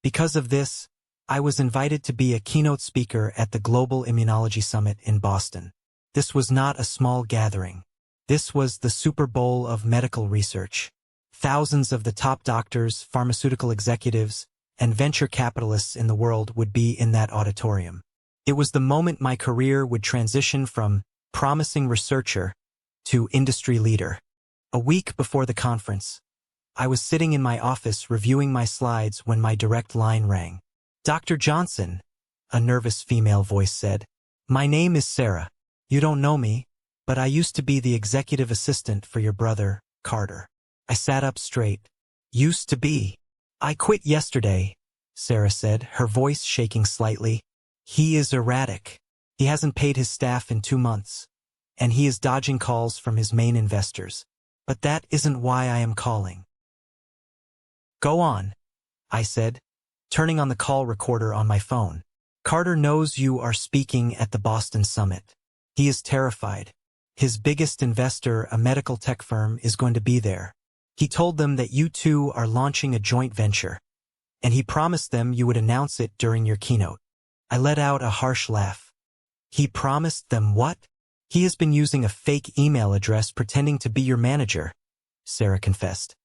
Because of this, I was invited to be a keynote speaker at the Global Immunology Summit in Boston. This was not a small gathering. This was the Super Bowl of medical research. Thousands of the top doctors, pharmaceutical executives, and venture capitalists in the world would be in that auditorium. It was the moment my career would transition from promising researcher to industry leader. A week before the conference, I was sitting in my office reviewing my slides when my direct line rang. "Dr. Johnson," a nervous female voice said. "My name is Sarah. You don't know me, but I used to be the executive assistant for your brother, Carter." I sat up straight. "Used to be. I quit yesterday," Sarah said, her voice shaking slightly. "He is erratic. He hasn't paid his staff in 2 months, and he is dodging calls from his main investors. But that isn't why I am calling." "Go on," I said, turning on the call recorder on my phone. "Carter knows you are speaking at the Boston Summit. He is terrified. His biggest investor, a medical tech firm, is going to be there. He told them that you two are launching a joint venture, and he promised them you would announce it during your keynote." I let out a harsh laugh. "He promised them what?" "He has been using a fake email address pretending to be your manager," Sarah confessed.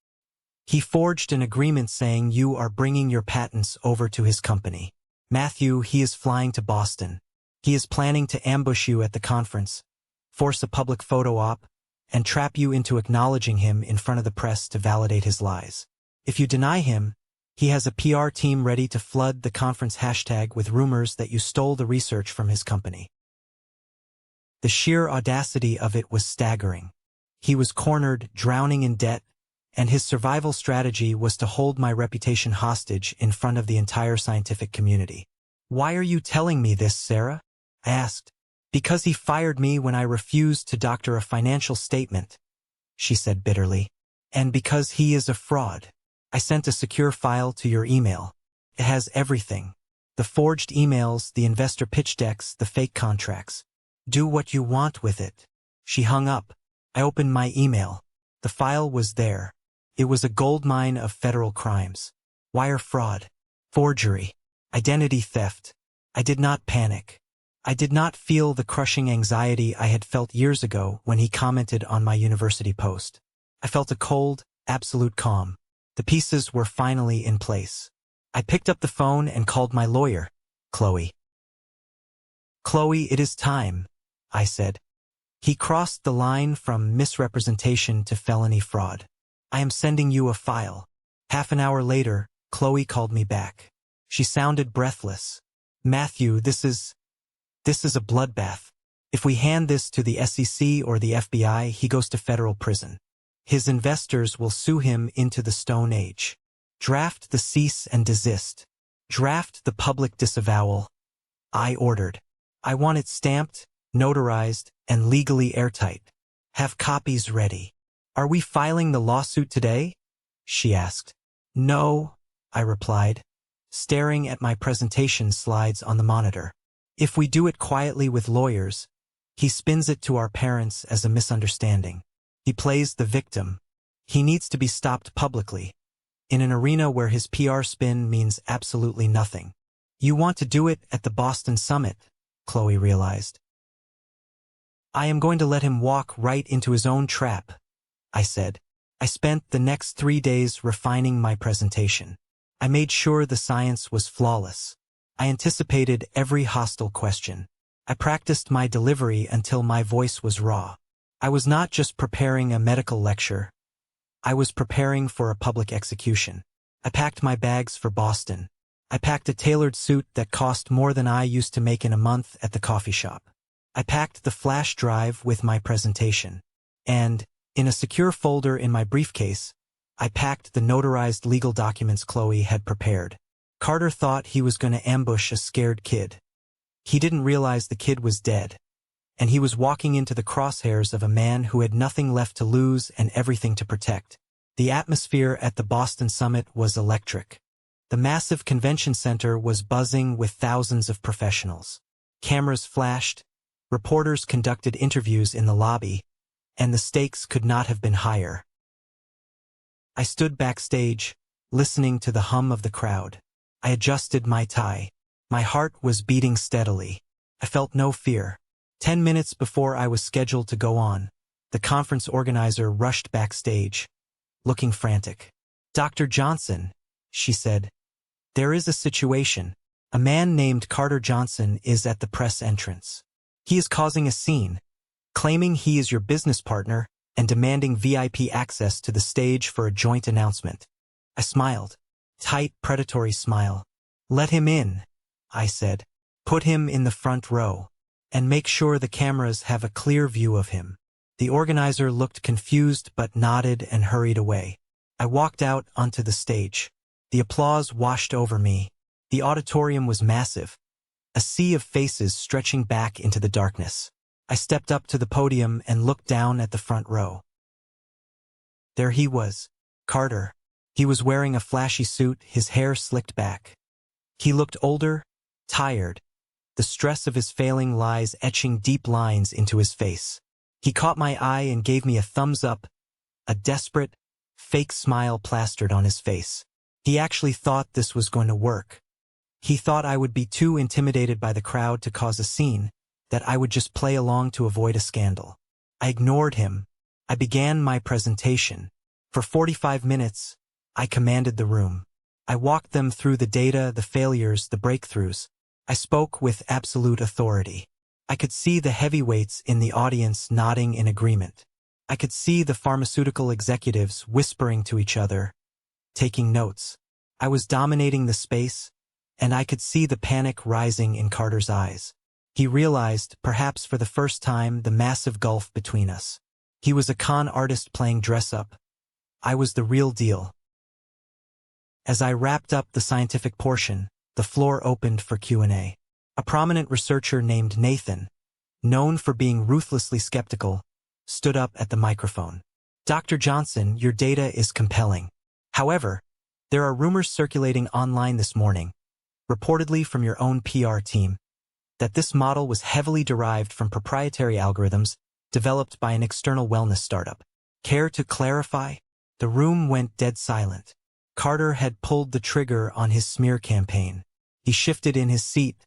"He forged an agreement saying you are bringing your patents over to his company. Matthew, he is flying to Boston. He is planning to ambush you at the conference, force a public photo op, and trap you into acknowledging him in front of the press to validate his lies. If you deny him, he has a PR team ready to flood the conference hashtag with rumors that you stole the research from his company." The sheer audacity of it was staggering. He was cornered, drowning in debt, and his survival strategy was to hold my reputation hostage in front of the entire scientific community. "Why are you telling me this, Sarah?" I asked. "Because he fired me when I refused to doctor a financial statement," she said bitterly. "And because he is a fraud. I sent a secure file to your email. It has everything. The forged emails, the investor pitch decks, the fake contracts. Do what you want with it." She hung up. I opened my email. The file was there. It was a goldmine of federal crimes. Wire fraud, forgery, identity theft. I did not panic. I did not feel the crushing anxiety I had felt years ago when he commented on my university post. I felt a cold, absolute calm. The pieces were finally in place. I picked up the phone and called my lawyer, Chloe. "Chloe, it is time," I said. "He crossed the line from misrepresentation to felony fraud. I am sending you a file." Half an hour later, Chloe called me back. She sounded breathless. "Matthew, this is a bloodbath. If we hand this to the SEC or the FBI, he goes to federal prison. His investors will sue him into the Stone Age. Draft the cease and desist. Draft the public disavowal." I ordered. "I want it stamped, notarized, and legally airtight. Have copies ready." "Are we filing the lawsuit today?" she asked. "No," I replied, staring at my presentation slides on the monitor. "If we do it quietly with lawyers, he spins it to our parents as a misunderstanding. He plays the victim. He needs to be stopped publicly, in an arena where his PR spin means absolutely nothing." "You want to do it at the Boston Summit," Chloe realized. "I am going to let him walk right into his own trap," I said. I spent the next 3 days refining my presentation. I made sure the science was flawless. I anticipated every hostile question. I practiced my delivery until my voice was raw. I was not just preparing a medical lecture. I was preparing for a public execution. I packed my bags for Boston. I packed a tailored suit that cost more than I used to make in a month at the coffee shop. I packed the flash drive with my presentation. And, in a secure folder in my briefcase, I packed the notarized legal documents Chloe had prepared. Carter thought he was going to ambush a scared kid. He didn't realize the kid was dead, and he was walking into the crosshairs of a man who had nothing left to lose and everything to protect. The atmosphere at the Boston summit was electric. The massive convention center was buzzing with thousands of professionals. Cameras flashed, reporters conducted interviews in the lobby, and the stakes could not have been higher. I stood backstage, listening to the hum of the crowd. I adjusted my tie. My heart was beating steadily. I felt no fear. 10 minutes before I was scheduled to go on, the conference organizer rushed backstage, looking frantic. "Dr. Johnson," she said, "there is a situation. A man named Carter Johnson is at the press entrance. He is causing a scene, claiming he is your business partner and demanding VIP access to the stage for a joint announcement." I smiled. Tight, predatory smile. "Let him in," I said. "Put him in the front row. And make sure the cameras have a clear view of him." The organizer looked confused but nodded and hurried away. I walked out onto the stage. The applause washed over me. The auditorium was massive, a sea of faces stretching back into the darkness. I stepped up to the podium and looked down at the front row. There he was, Carter. He was wearing a flashy suit, his hair slicked back. He looked older, tired, the stress of his failing lies etching deep lines into his face. He caught my eye and gave me a thumbs up, a desperate, fake smile plastered on his face. He actually thought this was going to work. He thought I would be too intimidated by the crowd to cause a scene, that I would just play along to avoid a scandal. I ignored him. I began my presentation. For 45 minutes, I commanded the room. I walked them through the data, the failures, the breakthroughs. I spoke with absolute authority. I could see the heavyweights in the audience nodding in agreement. I could see the pharmaceutical executives whispering to each other, taking notes. I was dominating the space, and I could see the panic rising in Carter's eyes. He realized, perhaps for the first time, the massive gulf between us. He was a con artist playing dress-up. I was the real deal. As I wrapped up the scientific portion, the floor opened for Q&A. A prominent researcher named Nathan, known for being ruthlessly skeptical, stood up at the microphone. "Dr. Johnson, your data is compelling. However, there are rumors circulating online this morning, reportedly from your own PR team, that this model was heavily derived from proprietary algorithms developed by an external wellness startup. Care to clarify?" The room went dead silent. Carter had pulled the trigger on his smear campaign. He shifted in his seat,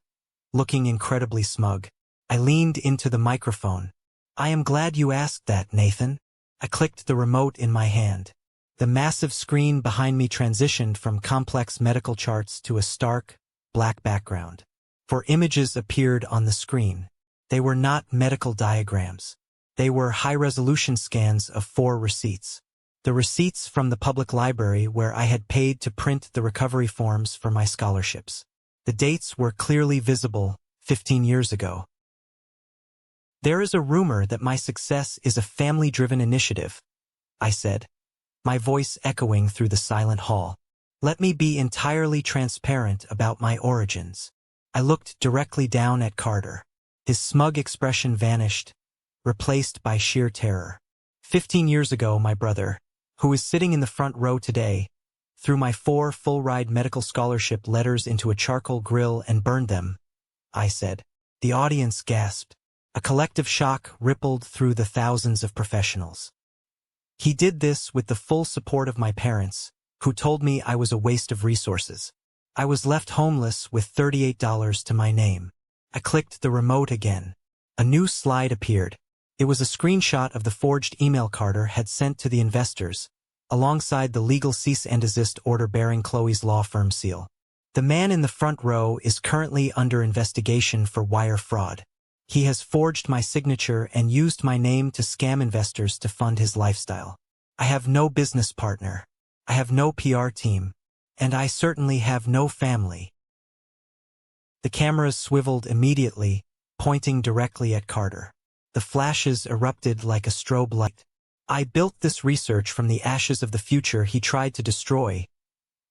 looking incredibly smug. I leaned into the microphone. "I am glad you asked that, Nathan." I clicked the remote in my hand. The massive screen behind me transitioned from complex medical charts to a stark, black background. Four images appeared on the screen. They were not medical diagrams. They were high-resolution scans of 4 receipts. The receipts from the public library where I had paid to print the recovery forms for my scholarships. The dates were clearly visible, 15 years ago. "There is a rumor that my success is a family-driven initiative," I said, my voice echoing through the silent hall. "Let me be entirely transparent about my origins." I looked directly down at Carter. His smug expression vanished, replaced by sheer terror. 15 years ago, my brother, who is sitting in the front row today, threw my 4 full-ride medical scholarship letters into a charcoal grill and burned them, I said. The audience gasped. A collective shock rippled through the thousands of professionals. He did this with the full support of my parents, who told me I was a waste of resources. I was left homeless with $38 to my name. I clicked the remote again. A new slide appeared. It was a screenshot of the forged email Carter had sent to the investors, alongside the legal cease and desist order bearing Chloe's law firm seal. The man in the front row is currently under investigation for wire fraud. He has forged my signature and used my name to scam investors to fund his lifestyle. I have no business partner. I have no PR team. And I certainly have no family. The cameras swiveled immediately, pointing directly at Carter. The flashes erupted like a strobe light. I built this research from the ashes of the future he tried to destroy,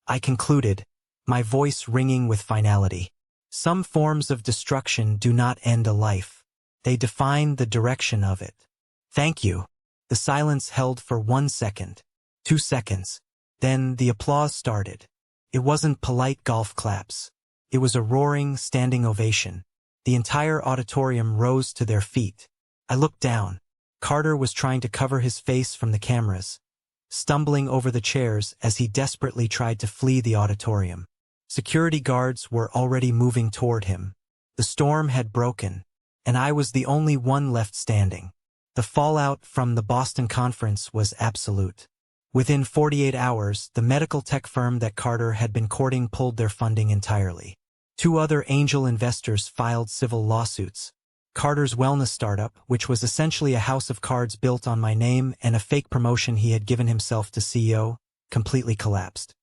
I concluded, my voice ringing with finality. Some forms of destruction do not end a life. They define the direction of it. Thank you. The silence held for 1 second, 2 seconds. Then the applause started. It wasn't polite golf claps. It was a roaring, standing ovation. The entire auditorium rose to their feet. I looked down. Carter was trying to cover his face from the cameras, stumbling over the chairs as he desperately tried to flee the auditorium. Security guards were already moving toward him. The storm had broken, and I was the only one left standing. The fallout from the Boston conference was absolute. Within 48 hours, the medical tech firm that Carter had been courting pulled their funding entirely. 2 other angel investors filed civil lawsuits. Carter's wellness startup, which was essentially a house of cards built on my name and a fake promotion he had given himself to CEO, completely collapsed.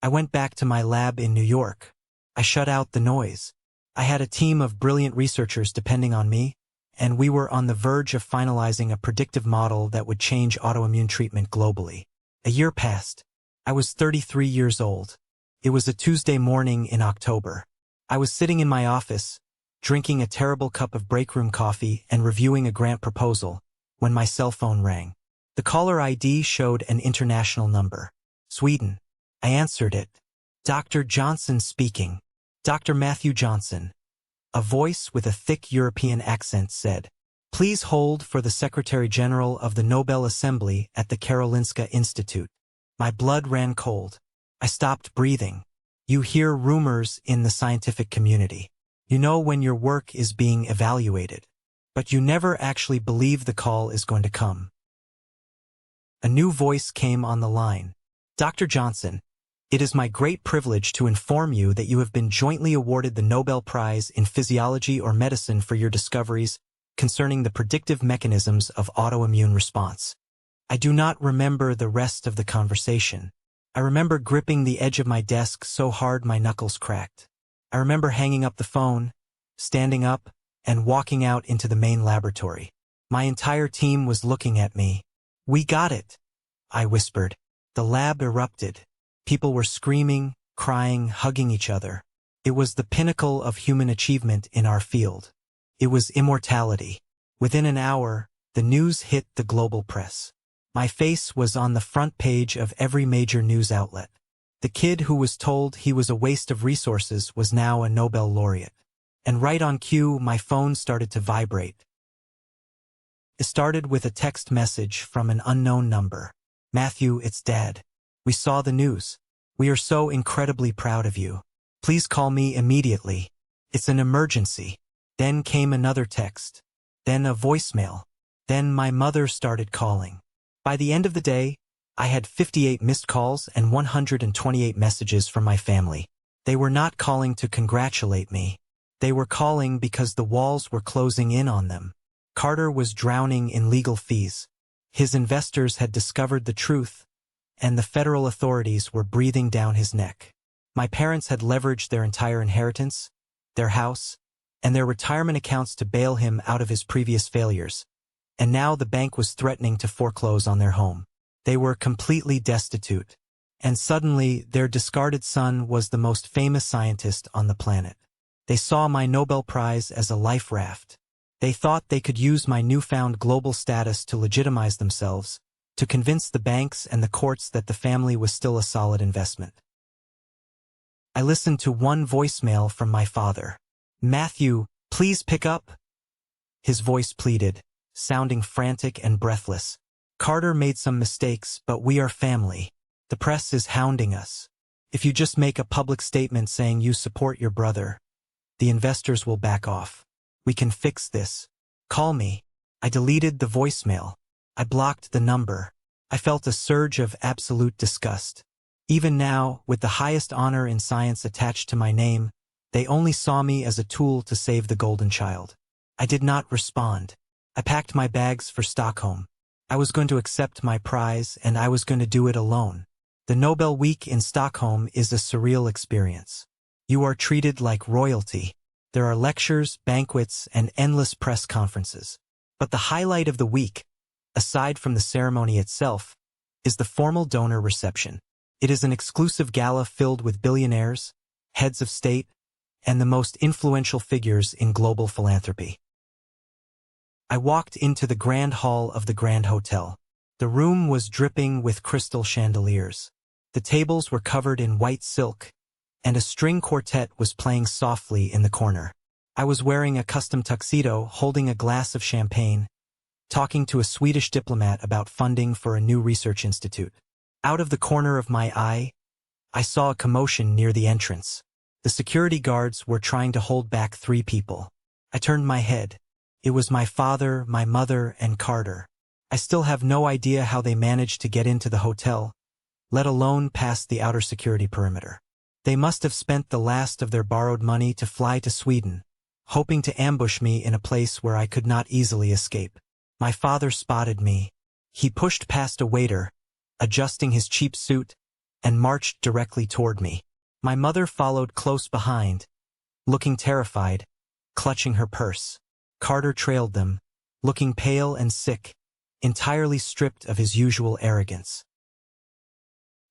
I went back to my lab in New York. I shut out the noise. I had a team of brilliant researchers depending on me, and we were on the verge of finalizing a predictive model that would change autoimmune treatment globally. A year passed. I was 33 years old. It was a Tuesday morning in October. I was sitting in my office, drinking a terrible cup of breakroom coffee and reviewing a grant proposal, when my cell phone rang. The caller ID showed an international number. Sweden. I answered it. Dr. Johnson speaking. Dr. Matthew Johnson. A voice with a thick European accent said, "Please hold for the Secretary General of the Nobel Assembly at the Karolinska Institute." My blood ran cold. I stopped breathing. You hear rumors in the scientific community. You know when your work is being evaluated, but you never actually believe the call is going to come. A new voice came on the line. Dr. Johnson, it is my great privilege to inform you that you have been jointly awarded the Nobel Prize in Physiology or Medicine for your discoveries concerning the predictive mechanisms of autoimmune response. I do not remember the rest of the conversation. I remember gripping the edge of my desk so hard my knuckles cracked. I remember hanging up the phone, standing up, and walking out into the main laboratory. My entire team was looking at me. "We got it," I whispered. The lab erupted. People were screaming, crying, hugging each other. It was the pinnacle of human achievement in our field. It was immortality. Within an hour, the news hit the global press. My face was on the front page of every major news outlet. The kid who was told he was a waste of resources was now a Nobel laureate. And right on cue, my phone started to vibrate. It started with a text message from an unknown number. "Matthew, it's Dad. We saw the news. We are so incredibly proud of you. Please call me immediately. It's an emergency." Then came another text. Then a voicemail. Then my mother started calling. By the end of the day, I had 58 missed calls and 128 messages from my family. They were not calling to congratulate me. They were calling because the walls were closing in on them. Carter was drowning in legal fees. His investors had discovered the truth, and the federal authorities were breathing down his neck. My parents had leveraged their entire inheritance, their house, and their retirement accounts to bail him out of his previous failures, and now the bank was threatening to foreclose on their home. They were completely destitute, and suddenly their discarded son was the most famous scientist on the planet. They saw my Nobel Prize as a life raft. They thought they could use my newfound global status to legitimize themselves, to convince the banks and the courts that the family was still a solid investment. I listened to one voicemail from my father. "Matthew, please pick up." His voice pleaded, sounding frantic and breathless. "Carter made some mistakes, but we are family. The press is hounding us. If you just make a public statement saying you support your brother, the investors will back off. We can fix this. Call me." I deleted the voicemail. I blocked the number. I felt a surge of absolute disgust. Even now, with the highest honor in science attached to my name, they only saw me as a tool to save the golden child. I did not respond. I packed my bags for Stockholm. I was going to accept my prize, and I was going to do it alone. The Nobel Week in Stockholm is a surreal experience. You are treated like royalty. There are lectures, banquets, and endless press conferences. But the highlight of the week, aside from the ceremony itself, is the formal donor reception. It is an exclusive gala filled with billionaires, heads of state, and the most influential figures in global philanthropy. I walked into the grand hall of the Grand Hotel. The room was dripping with crystal chandeliers. The tables were covered in white silk, and a string quartet was playing softly in the corner. I was wearing a custom tuxedo, holding a glass of champagne, talking to a Swedish diplomat about funding for a new research institute. Out of the corner of my eye, I saw a commotion near the entrance. The security guards were trying to hold back 3 people. I turned my head. It was my father, my mother, and Carter. I still have no idea how they managed to get into the hotel, let alone past the outer security perimeter. They must have spent the last of their borrowed money to fly to Sweden, hoping to ambush me in a place where I could not easily escape. My father spotted me. He pushed past a waiter, adjusting his cheap suit, and marched directly toward me. My mother followed close behind, looking terrified, clutching her purse. Carter trailed them, looking pale and sick, entirely stripped of his usual arrogance.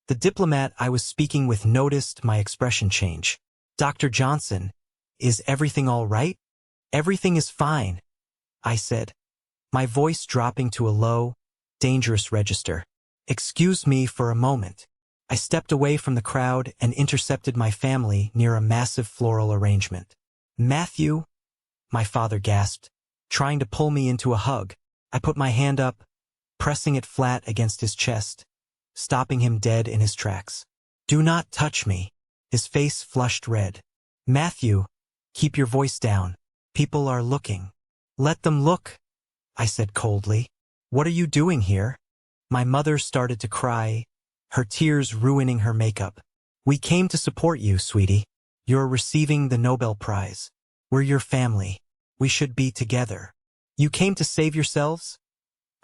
The diplomat I was speaking with noticed my expression change. "Dr. Johnson, is everything all right?" "Everything is fine," I said, my voice dropping to a low, dangerous register. "Excuse me for a moment." I stepped away from the crowd and intercepted my family near a massive floral arrangement. "Matthew," my father gasped, trying to pull me into a hug. I put my hand up, pressing it flat against his chest, stopping him dead in his tracks. "Do not touch me." His face flushed red. "Matthew, keep your voice down. People are looking." "Let them look," I said coldly. "What are you doing here?" My mother started to cry, her tears ruining her makeup. "We came to support you, sweetie. You're receiving the Nobel Prize. We're your family. We should be together." "You came to save yourselves?"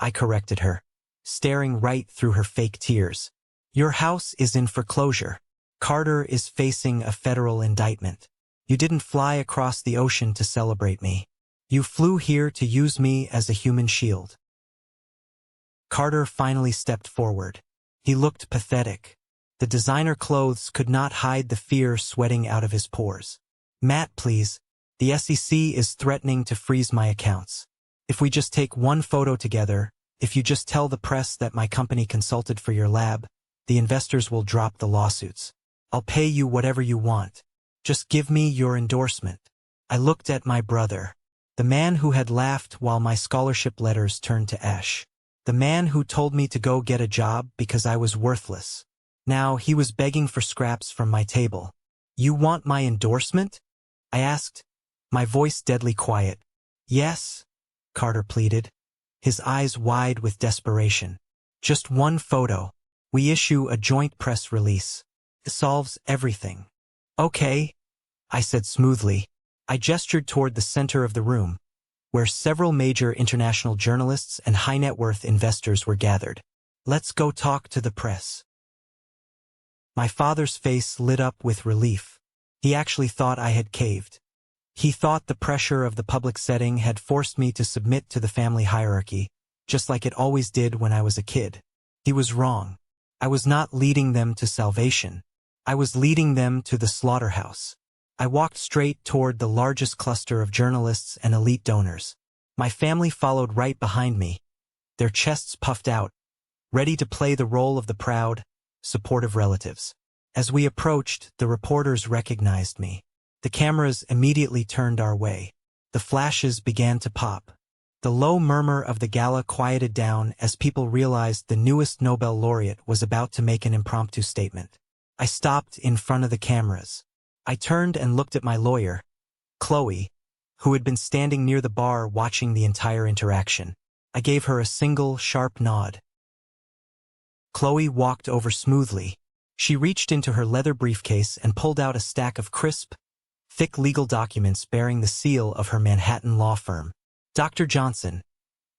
I corrected her, staring right through her fake tears. "Your house is in foreclosure. Carter is facing a federal indictment. You didn't fly across the ocean to celebrate me. You flew here to use me as a human shield." Carter finally stepped forward. He looked pathetic. The designer clothes could not hide the fear sweating out of his pores. "Matt, please. The SEC is threatening to freeze my accounts. If we just take one photo together, if you just tell the press that my company consulted for your lab, the investors will drop the lawsuits. I'll pay you whatever you want. Just give me your endorsement." I looked at my brother, the man who had laughed while my scholarship letters turned to ash. The man who told me to go get a job because I was worthless. Now he was begging for scraps from my table. "You want my endorsement?" I asked, my voice deadly quiet. "Yes," Carter pleaded, his eyes wide with desperation. "Just one photo. We issue a joint press release. It solves everything." "Okay," I said smoothly. I gestured toward the center of the room, where several major international journalists and high-net-worth investors were gathered. "Let's go talk to the press." My father's face lit up with relief. He actually thought I had caved. He thought the pressure of the public setting had forced me to submit to the family hierarchy, just like it always did when I was a kid. He was wrong. I was not leading them to salvation. I was leading them to the slaughterhouse. I walked straight toward the largest cluster of journalists and elite donors. My family followed right behind me, their chests puffed out, ready to play the role of the proud, supportive relatives. As we approached, the reporters recognized me. The cameras immediately turned our way. The flashes began to pop. The low murmur of the gala quieted down as people realized the newest Nobel laureate was about to make an impromptu statement. I stopped in front of the cameras. I turned and looked at my lawyer, Chloe, who had been standing near the bar watching the entire interaction. I gave her a single, sharp nod. Chloe walked over smoothly. She reached into her leather briefcase and pulled out a stack of crisp, thick legal documents bearing the seal of her Manhattan law firm. "Dr. Johnson,"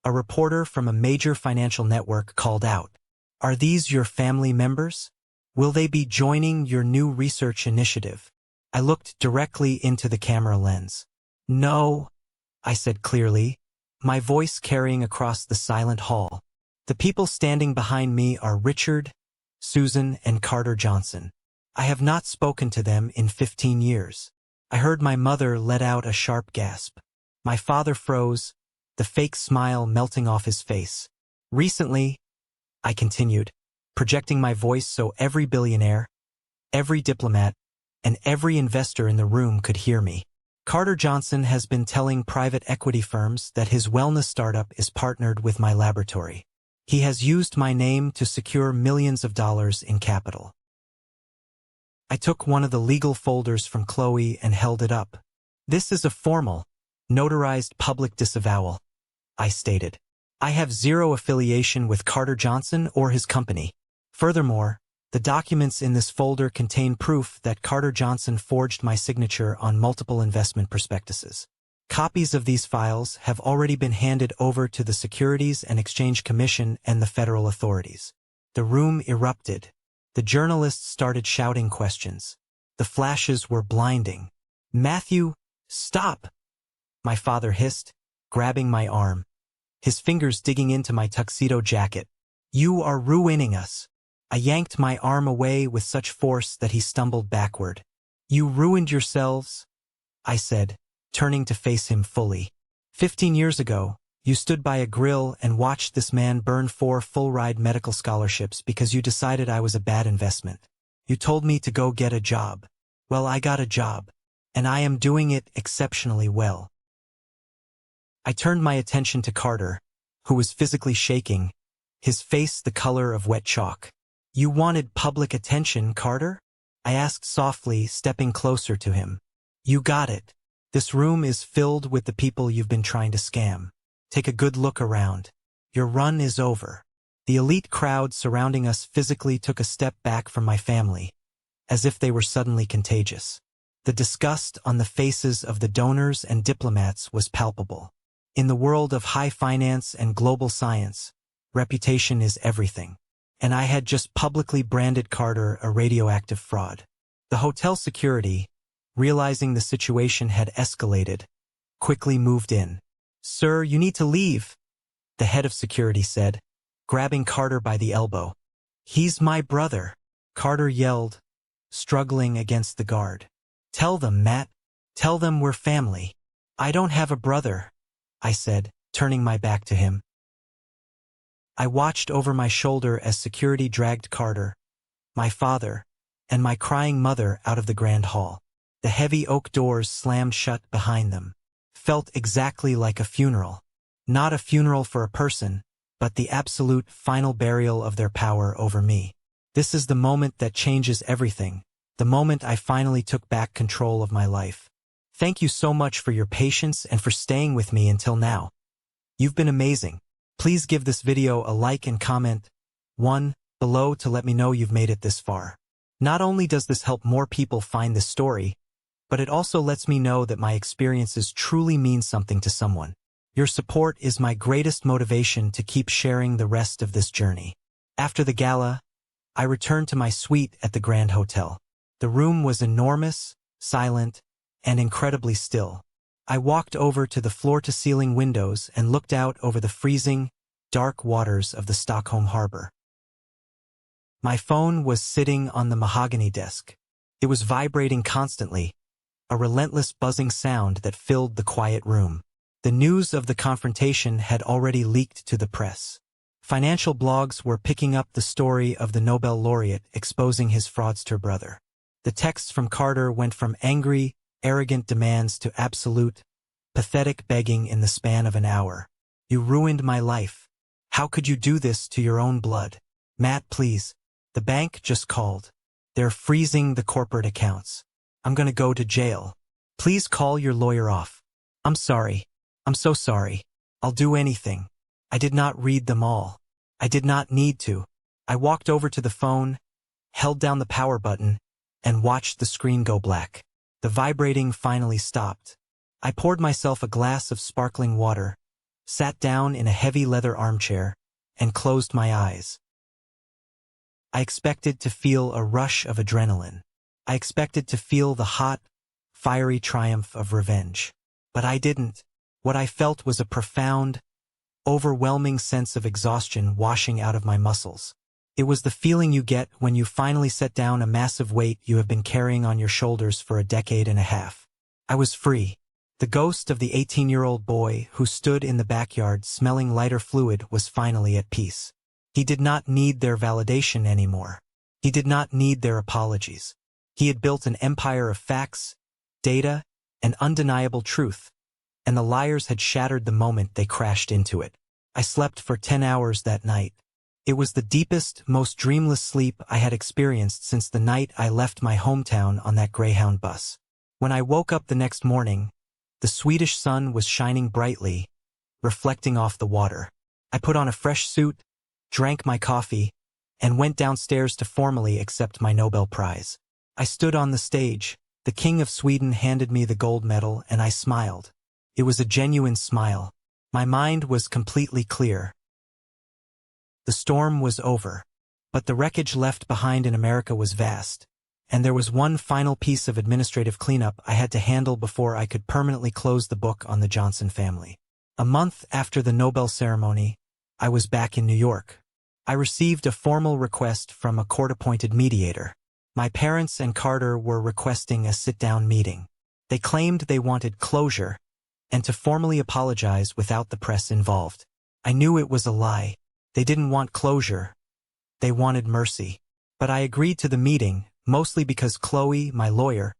a reporter from a major financial network called out, "Are these your family members?" Will they be joining your new research initiative? I looked directly into the camera lens. No, I said clearly, my voice carrying across the silent hall. The people standing behind me are Richard, Susan, and Carter Johnson. I have not spoken to them in 15 years. I heard my mother let out a sharp gasp. My father froze, the fake smile melting off his face. Recently, I continued, projecting my voice so every billionaire, every diplomat, and every investor in the room could hear me. Carter Johnson has been telling private equity firms that his wellness startup is partnered with my laboratory. He has used my name to secure millions of dollars in capital. I took one of the legal folders from Chloe and held it up. This is a formal, notarized public disavowal, I stated. I have zero affiliation with Carter Johnson or his company. Furthermore, the documents in this folder contain proof that Carter Johnson forged my signature on multiple investment prospectuses. Copies of these files have already been handed over to the Securities and Exchange Commission and the federal authorities. The room erupted. The journalists started shouting questions. The flashes were blinding. Matthew, stop! My father hissed, grabbing my arm, his fingers digging into my tuxedo jacket. You are ruining us. I yanked my arm away with such force that he stumbled backward. You ruined yourselves, I said, turning to face him fully. 15 years ago, you stood by a grill and watched this man burn 4 full-ride medical scholarships because you decided I was a bad investment. You told me to go get a job. Well, I got a job, and I am doing it exceptionally well. I turned my attention to Carter, who was physically shaking, his face the color of wet chalk. You wanted public attention, Carter? I asked softly, stepping closer to him. You got it. This room is filled with the people you've been trying to scam. Take a good look around. Your run is over. The elite crowd surrounding us physically took a step back from my family, as if they were suddenly contagious. The disgust on the faces of the donors and diplomats was palpable. In the world of high finance and global science, reputation is everything. And I had just publicly branded Carter a radioactive fraud. The hotel security, realizing the situation had escalated, quickly moved in. Sir, you need to leave, the head of security said, grabbing Carter by the elbow. He's my brother, Carter yelled, struggling against the guard. Tell them, Matt. Tell them we're family. I don't have a brother, I said, turning my back to him. I watched over my shoulder as security dragged Carter, my father, and my crying mother out of the grand hall. The heavy oak doors slammed shut behind them. Felt exactly like a funeral. Not a funeral for a person, but the absolute final burial of their power over me. This is the moment that changes everything, the moment I finally took back control of my life. Thank you so much for your patience and for staying with me until now. You've been amazing. Please give this video a like and comment 1 below to let me know you've made it this far. Not only does this help more people find this story, but it also lets me know that my experiences truly mean something to someone. Your support is my greatest motivation to keep sharing the rest of this journey. After the gala, I returned to my suite at the Grand Hotel. The room was enormous, silent, and incredibly still. I walked over to the floor-to-ceiling windows and looked out over the freezing, dark waters of the Stockholm harbor. My phone was sitting on the mahogany desk. It was vibrating constantly, a relentless buzzing sound that filled the quiet room. The news of the confrontation had already leaked to the press. Financial blogs were picking up the story of the Nobel laureate exposing his fraudster brother. The texts from Carter went from angry, arrogant demands to absolute, pathetic begging in the span of an hour. You ruined my life. How could you do this to your own blood? Matt, please. The bank just called. They're freezing the corporate accounts. I'm gonna go to jail. Please call your lawyer off. I'm sorry. I'm so sorry. I'll do anything. I did not read them all. I did not need to. I walked over to the phone, held down the power button, and watched the screen go black. The vibrating finally stopped. I poured myself a glass of sparkling water, sat down in a heavy leather armchair, and closed my eyes. I expected to feel a rush of adrenaline. I expected to feel the hot, fiery triumph of revenge. But I didn't. What I felt was a profound, overwhelming sense of exhaustion washing out of my muscles. It was the feeling you get when you finally set down a massive weight you have been carrying on your shoulders for a decade and a half. I was free. The ghost of the 18-year-old boy who stood in the backyard smelling lighter fluid was finally at peace. He did not need their validation anymore. He did not need their apologies. He had built an empire of facts, data, and undeniable truth, and the liars had shattered the moment they crashed into it. I slept for 10 hours that night. It was the deepest, most dreamless sleep I had experienced since the night I left my hometown on that Greyhound bus. When I woke up the next morning, the Swedish sun was shining brightly, reflecting off the water. I put on a fresh suit, drank my coffee, and went downstairs to formally accept my Nobel Prize. I stood on the stage. The King of Sweden handed me the gold medal, and I smiled. It was a genuine smile. My mind was completely clear. The storm was over, but the wreckage left behind in America was vast, and there was one final piece of administrative cleanup I had to handle before I could permanently close the book on the Johnson family. A month after the Nobel ceremony, I was back in New York. I received a formal request from a court-appointed mediator. My parents and Carter were requesting a sit-down meeting. They claimed they wanted closure and to formally apologize without the press involved. I knew it was a lie. They didn't want closure. They wanted mercy. But I agreed to the meeting, mostly because Chloe, my lawyer,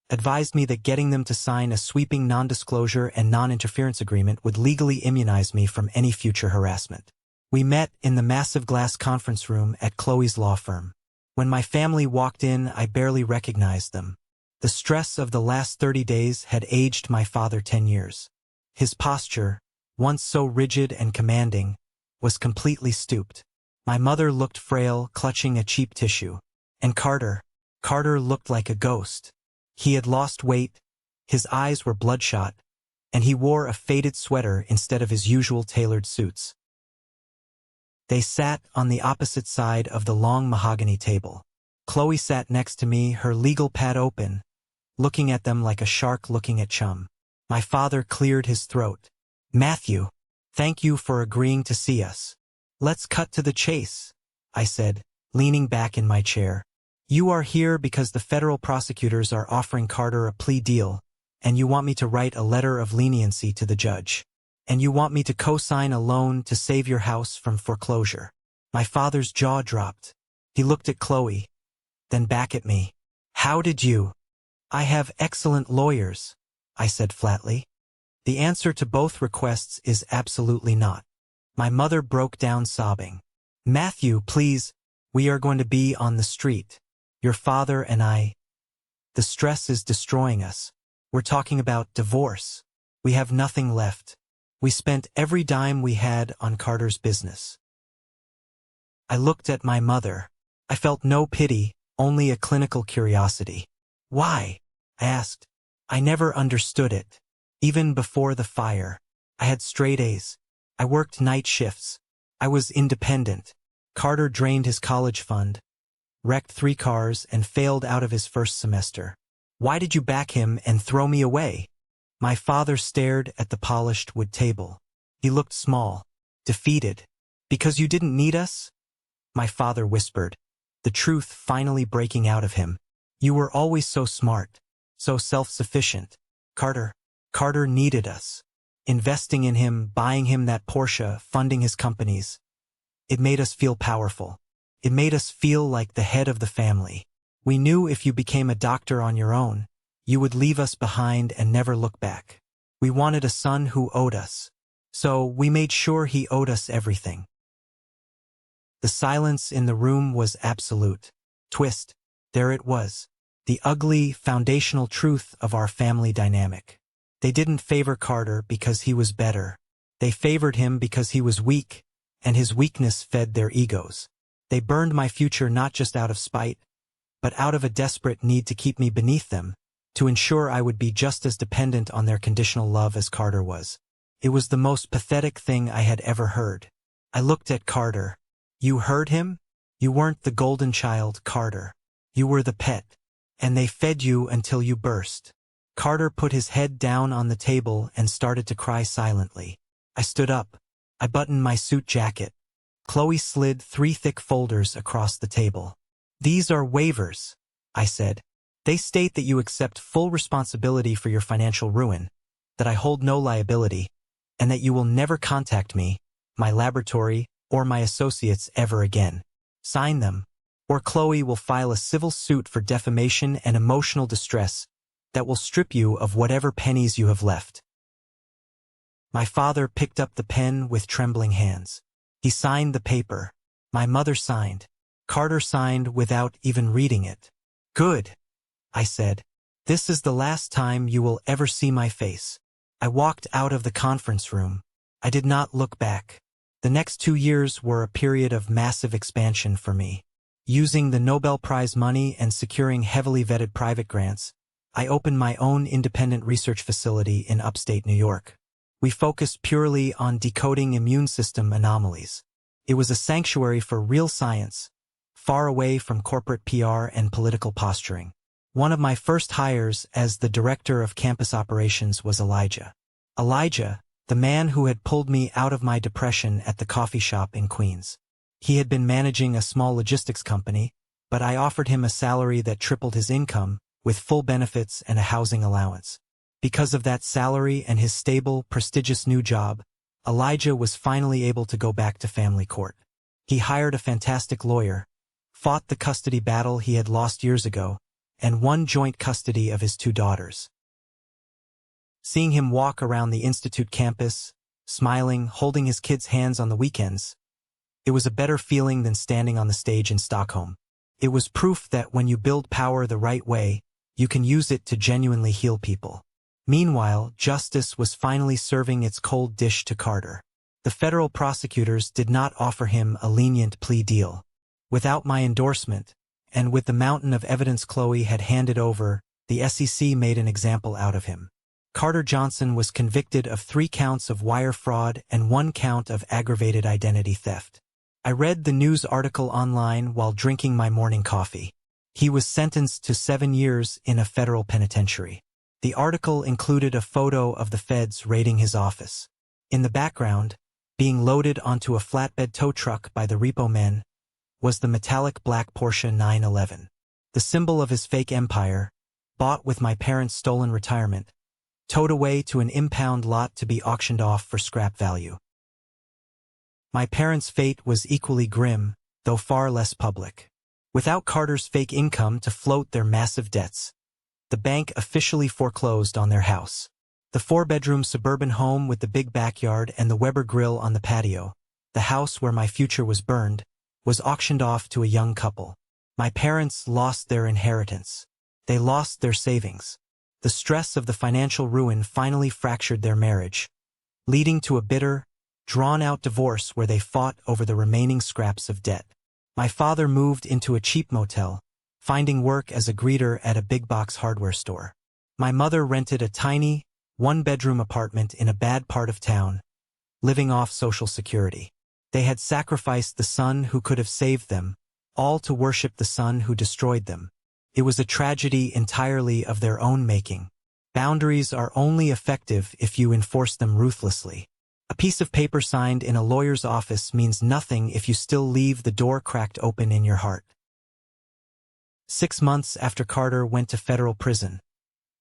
advised me that getting them to sign a sweeping non-disclosure and non-interference agreement would legally immunize me from any future harassment. We met in the massive glass conference room at Chloe's law firm. When my family walked in, I barely recognized them. The stress of the last 30 days had aged my father 10 years. His posture, once so rigid and commanding, was completely stooped. My mother looked frail, clutching a cheap tissue. And Carter looked like a ghost. He had lost weight, his eyes were bloodshot, and he wore a faded sweater instead of his usual tailored suits. They sat on the opposite side of the long mahogany table. Chloe sat next to me, her legal pad open, looking at them like a shark looking at chum. My father cleared his throat. "Matthew, thank you for agreeing to see us. Let's cut to the chase," I said, leaning back in my chair. "You are here because the federal prosecutors are offering Carter a plea deal, and you want me to write a letter of leniency to the judge. And you want me to co-sign a loan to save your house from foreclosure." My father's jaw dropped. He looked at Chloe, then back at me. "How did you?" "I have excellent lawyers," I said flatly. "The answer to both requests is absolutely not." My mother broke down sobbing. "Matthew, please, we are going to be on the street. Your father and I. The stress is destroying us. We're talking about divorce. We have nothing left. We spent every dime we had on Carter's business." I looked at my mother. I felt no pity, only a clinical curiosity. "Why?" I asked. I never understood it. Even before the fire, I had straight A's. I worked night shifts. I was independent. Carter drained his college fund, wrecked 3 cars, and failed out of his first semester. Why did you back him and throw me away? My father stared at the polished wood table. He looked small, defeated. "Because you didn't need us?" My father whispered, the truth finally breaking out of him. "You were always so smart, so self-sufficient. Carter needed us. Investing in him, buying him that Porsche, funding his companies. It made us feel powerful. It made us feel like the head of the family. We knew if you became a doctor on your own, you would leave us behind and never look back. We wanted a son who owed us. So we made sure he owed us everything." The silence in the room was absolute. Twist. There it was. The ugly, foundational truth of our family dynamic. They didn't favor Carter because he was better. They favored him because he was weak, and his weakness fed their egos. They burned my future not just out of spite, but out of a desperate need to keep me beneath them, to ensure I would be just as dependent on their conditional love as Carter was. It was the most pathetic thing I had ever heard. I looked at Carter. "You heard him? You weren't the golden child, Carter. You were the pet. And they fed you until you burst. Carter put his head down on the table and started to cry silently. I stood up. I buttoned my suit jacket. Chloe slid 3 thick folders across the table. These are waivers, I said. They state that you accept full responsibility for your financial ruin, that I hold no liability, and that you will never contact me, my laboratory, or my associates ever again. Sign them, or Chloe will file a civil suit for defamation and emotional distress that will strip you of whatever pennies you have left. My father picked up the pen with trembling hands. He signed the paper. My mother signed. Carter signed without even reading it. Good, I said. This is the last time you will ever see my face. I walked out of the conference room. I did not look back. The next 2 years were a period of massive expansion for me. Using the Nobel Prize money and securing heavily vetted private grants, I opened my own independent research facility in upstate New York. We focused purely on decoding immune system anomalies. It was a sanctuary for real science, far away from corporate PR and political posturing. One of my first hires as the director of campus operations was Elijah. Elijah, the man who had pulled me out of my depression at the coffee shop in Queens. He had been managing a small logistics company, but I offered him a salary that tripled his income, with full benefits and a housing allowance. Because of that salary and his stable, prestigious new job, Elijah was finally able to go back to family court. He hired a fantastic lawyer, fought the custody battle he had lost years ago, and won joint custody of his 2 daughters. Seeing him walk around the institute campus, smiling, holding his kids' hands on the weekends, it was a better feeling than standing on the stage in Stockholm. It was proof that when you build power the right way, you can use it to genuinely heal people. Meanwhile, justice was finally serving its cold dish to Carter. The federal prosecutors did not offer him a lenient plea deal. Without my endorsement, and with the mountain of evidence Chloe had handed over, the SEC made an example out of him. Carter Johnson was convicted of 3 counts of wire fraud and 1 count of aggravated identity theft. I read the news article online while drinking my morning coffee. He was sentenced to 7 years in a federal penitentiary. The article included a photo of the feds raiding his office. In the background, being loaded onto a flatbed tow truck by the repo men, was the metallic black Porsche 911. The symbol of his fake empire, bought with my parents' stolen retirement, towed away to an impound lot to be auctioned off for scrap value. My parents' fate was equally grim, though far less public. Without Carter's fake income to float their massive debts, the bank officially foreclosed on their house. The 4-bedroom suburban home with the big backyard and the Weber grill on the patio, the house where my future was burned, was auctioned off to a young couple. My parents lost their inheritance. They lost their savings. The stress of the financial ruin finally fractured their marriage, leading to a bitter, drawn-out divorce where they fought over the remaining scraps of debt. My father moved into a cheap motel, finding work as a greeter at a big-box hardware store. My mother rented a tiny, 1-bedroom apartment in a bad part of town, living off Social Security. They had sacrificed the son who could have saved them, all to worship the son who destroyed them. It was a tragedy entirely of their own making. Boundaries are only effective if you enforce them ruthlessly. A piece of paper signed in a lawyer's office means nothing if you still leave the door cracked open in your heart. 6 months after Carter went to federal prison,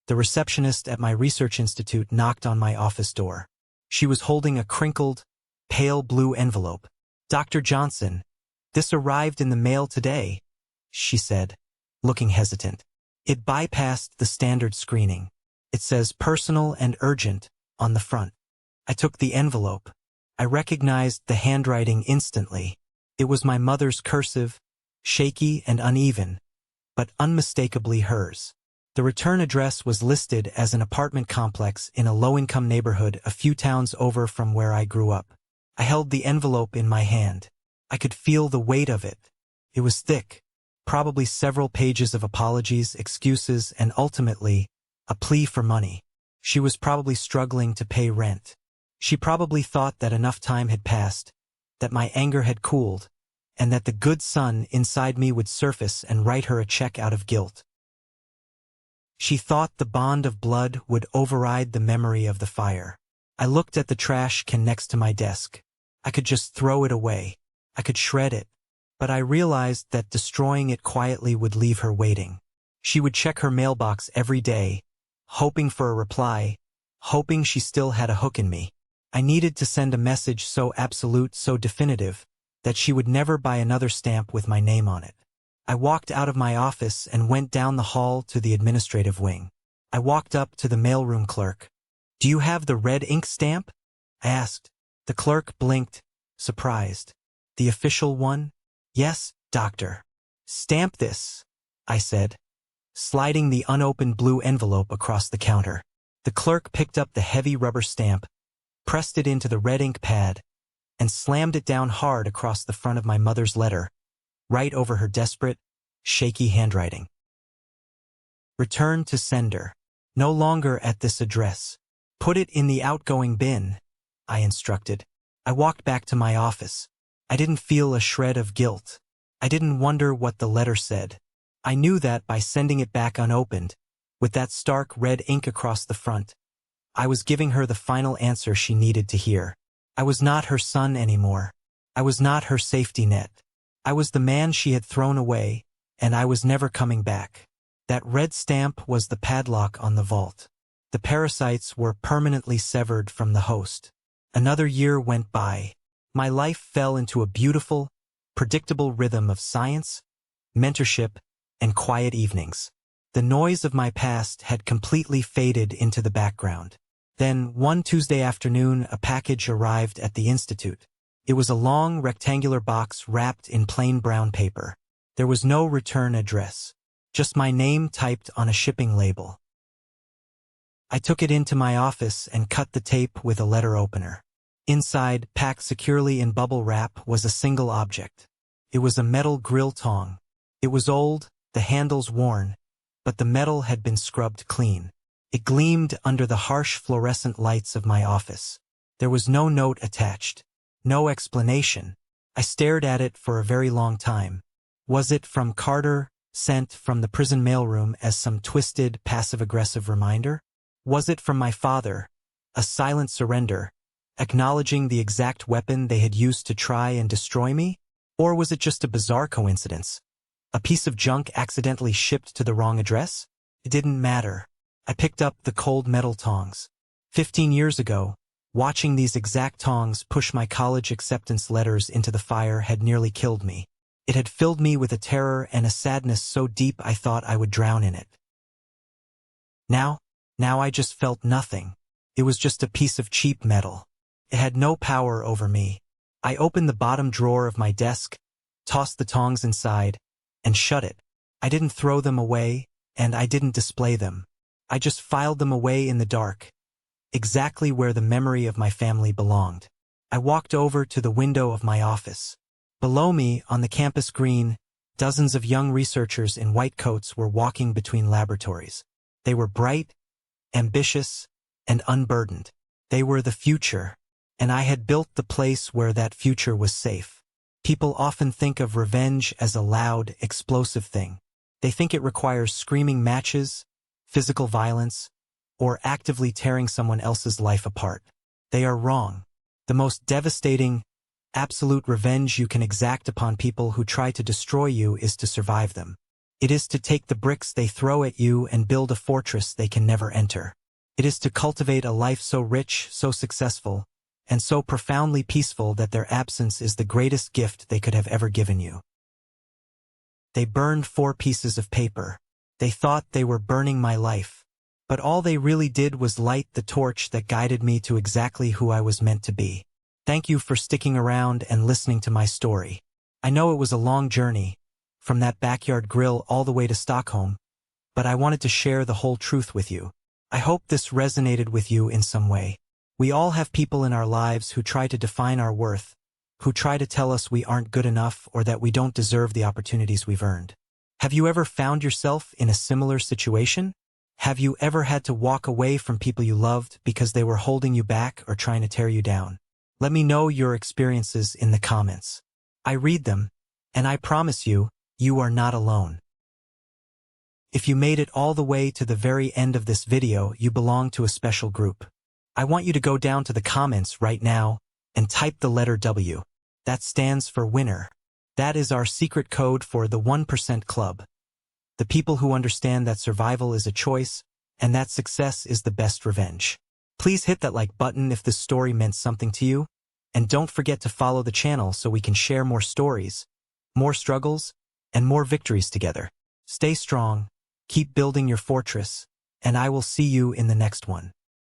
the receptionist at my research institute knocked on my office door. She was holding a crinkled, pale blue envelope. "Dr. Johnson, this arrived in the mail today," she said, looking hesitant. It bypassed the standard screening. It says personal and urgent on the front. I took the envelope. I recognized the handwriting instantly. It was my mother's cursive, shaky and uneven, but unmistakably hers. The return address was listed as an apartment complex in a low-income neighborhood a few towns over from where I grew up. I held the envelope in my hand. I could feel the weight of it. It was thick, probably several pages of apologies, excuses, and ultimately, a plea for money. She was probably struggling to pay rent. She probably thought that enough time had passed, that my anger had cooled, and that the good son inside me would surface and write her a check out of guilt. She thought the bond of blood would override the memory of the fire. I looked at the trash can next to my desk. I could just throw it away. I could shred it. But I realized that destroying it quietly would leave her waiting. She would check her mailbox every day, hoping for a reply, hoping she still had a hook in me. I needed to send a message so absolute, so definitive, that she would never buy another stamp with my name on it. I walked out of my office and went down the hall to the administrative wing. I walked up to the mailroom clerk. "Do you have the red ink stamp?" I asked. The clerk blinked, surprised. "The official one?" "Yes, doctor." "Stamp this," I said, sliding the unopened blue envelope across the counter. The clerk picked up the heavy rubber stamp, pressed it into the red ink pad, and slammed it down hard across the front of my mother's letter, right over her desperate, shaky handwriting. "Return to sender. No longer at this address. Put it in the outgoing bin," I instructed. I walked back to my office. I didn't feel a shred of guilt. I didn't wonder what the letter said. I knew that by sending it back unopened, with that stark red ink across the front, I was giving her the final answer she needed to hear. I was not her son anymore. I was not her safety net. I was the man she had thrown away, and I was never coming back. That red stamp was the padlock on the vault. The parasites were permanently severed from the host. Another year went by. My life fell into a beautiful, predictable rhythm of science, mentorship, and quiet evenings. The noise of my past had completely faded into the background. Then, one Tuesday afternoon, a package arrived at the institute. It was a long, rectangular box wrapped in plain brown paper. There was no return address, just my name typed on a shipping label. I took it into my office and cut the tape with a letter opener. Inside, packed securely in bubble wrap, was a single object. It was a metal grill tong. It was old, the handles worn, but the metal had been scrubbed clean. It gleamed under the harsh fluorescent lights of my office. There was no note attached. No explanation. I stared at it for a very long time. Was it from Carter, sent from the prison mailroom as some twisted, passive-aggressive reminder? Was it from my father, a silent surrender, acknowledging the exact weapon they had used to try and destroy me? Or was it just a bizarre coincidence? A piece of junk accidentally shipped to the wrong address? It didn't matter. I picked up the cold metal tongs. 15 years ago, watching these exact tongs push my college acceptance letters into the fire had nearly killed me. It had filled me with a terror and a sadness so deep I thought I would drown in it. Now I just felt nothing. It was just a piece of cheap metal. It had no power over me. I opened the bottom drawer of my desk, tossed the tongs inside, and shut it. I didn't throw them away, and I didn't display them. I just filed them away in the dark, exactly where the memory of my family belonged. I walked over to the window of my office. Below me, on the campus green, dozens of young researchers in white coats were walking between laboratories. They were bright, ambitious, and unburdened. They were the future, and I had built the place where that future was safe. People often think of revenge as a loud, explosive thing. They think it requires screaming matches, physical violence, or actively tearing someone else's life apart. They are wrong. The most devastating, absolute revenge you can exact upon people who try to destroy you is to survive them. It is to take the bricks they throw at you and build a fortress they can never enter. It is to cultivate a life so rich, so successful, and so profoundly peaceful that their absence is the greatest gift they could have ever given you. They burned 4 pieces of paper. They thought they were burning my life. But all they really did was light the torch that guided me to exactly who I was meant to be. Thank you for sticking around and listening to my story. I know it was a long journey, from that backyard grill all the way to Stockholm, but I wanted to share the whole truth with you. I hope this resonated with you in some way. We all have people in our lives who try to define our worth, who try to tell us we aren't good enough or that we don't deserve the opportunities we've earned. Have you ever found yourself in a similar situation? Have you ever had to walk away from people you loved because they were holding you back or trying to tear you down? Let me know your experiences in the comments. I read them, And I promise you, you are not alone. If you made it all the way to the very end of this video, you belong to a special group. I want you to go down to the comments right now and type the letter W. That stands for winner. That is our secret code for the 1% Club. The people who understand that survival is a choice and that success is the best revenge. Please hit that like button if this story meant something to you. And don't forget to follow the channel so we can share more stories, more struggles, and more victories together. Stay strong, keep building your fortress, and I will see you in the next one.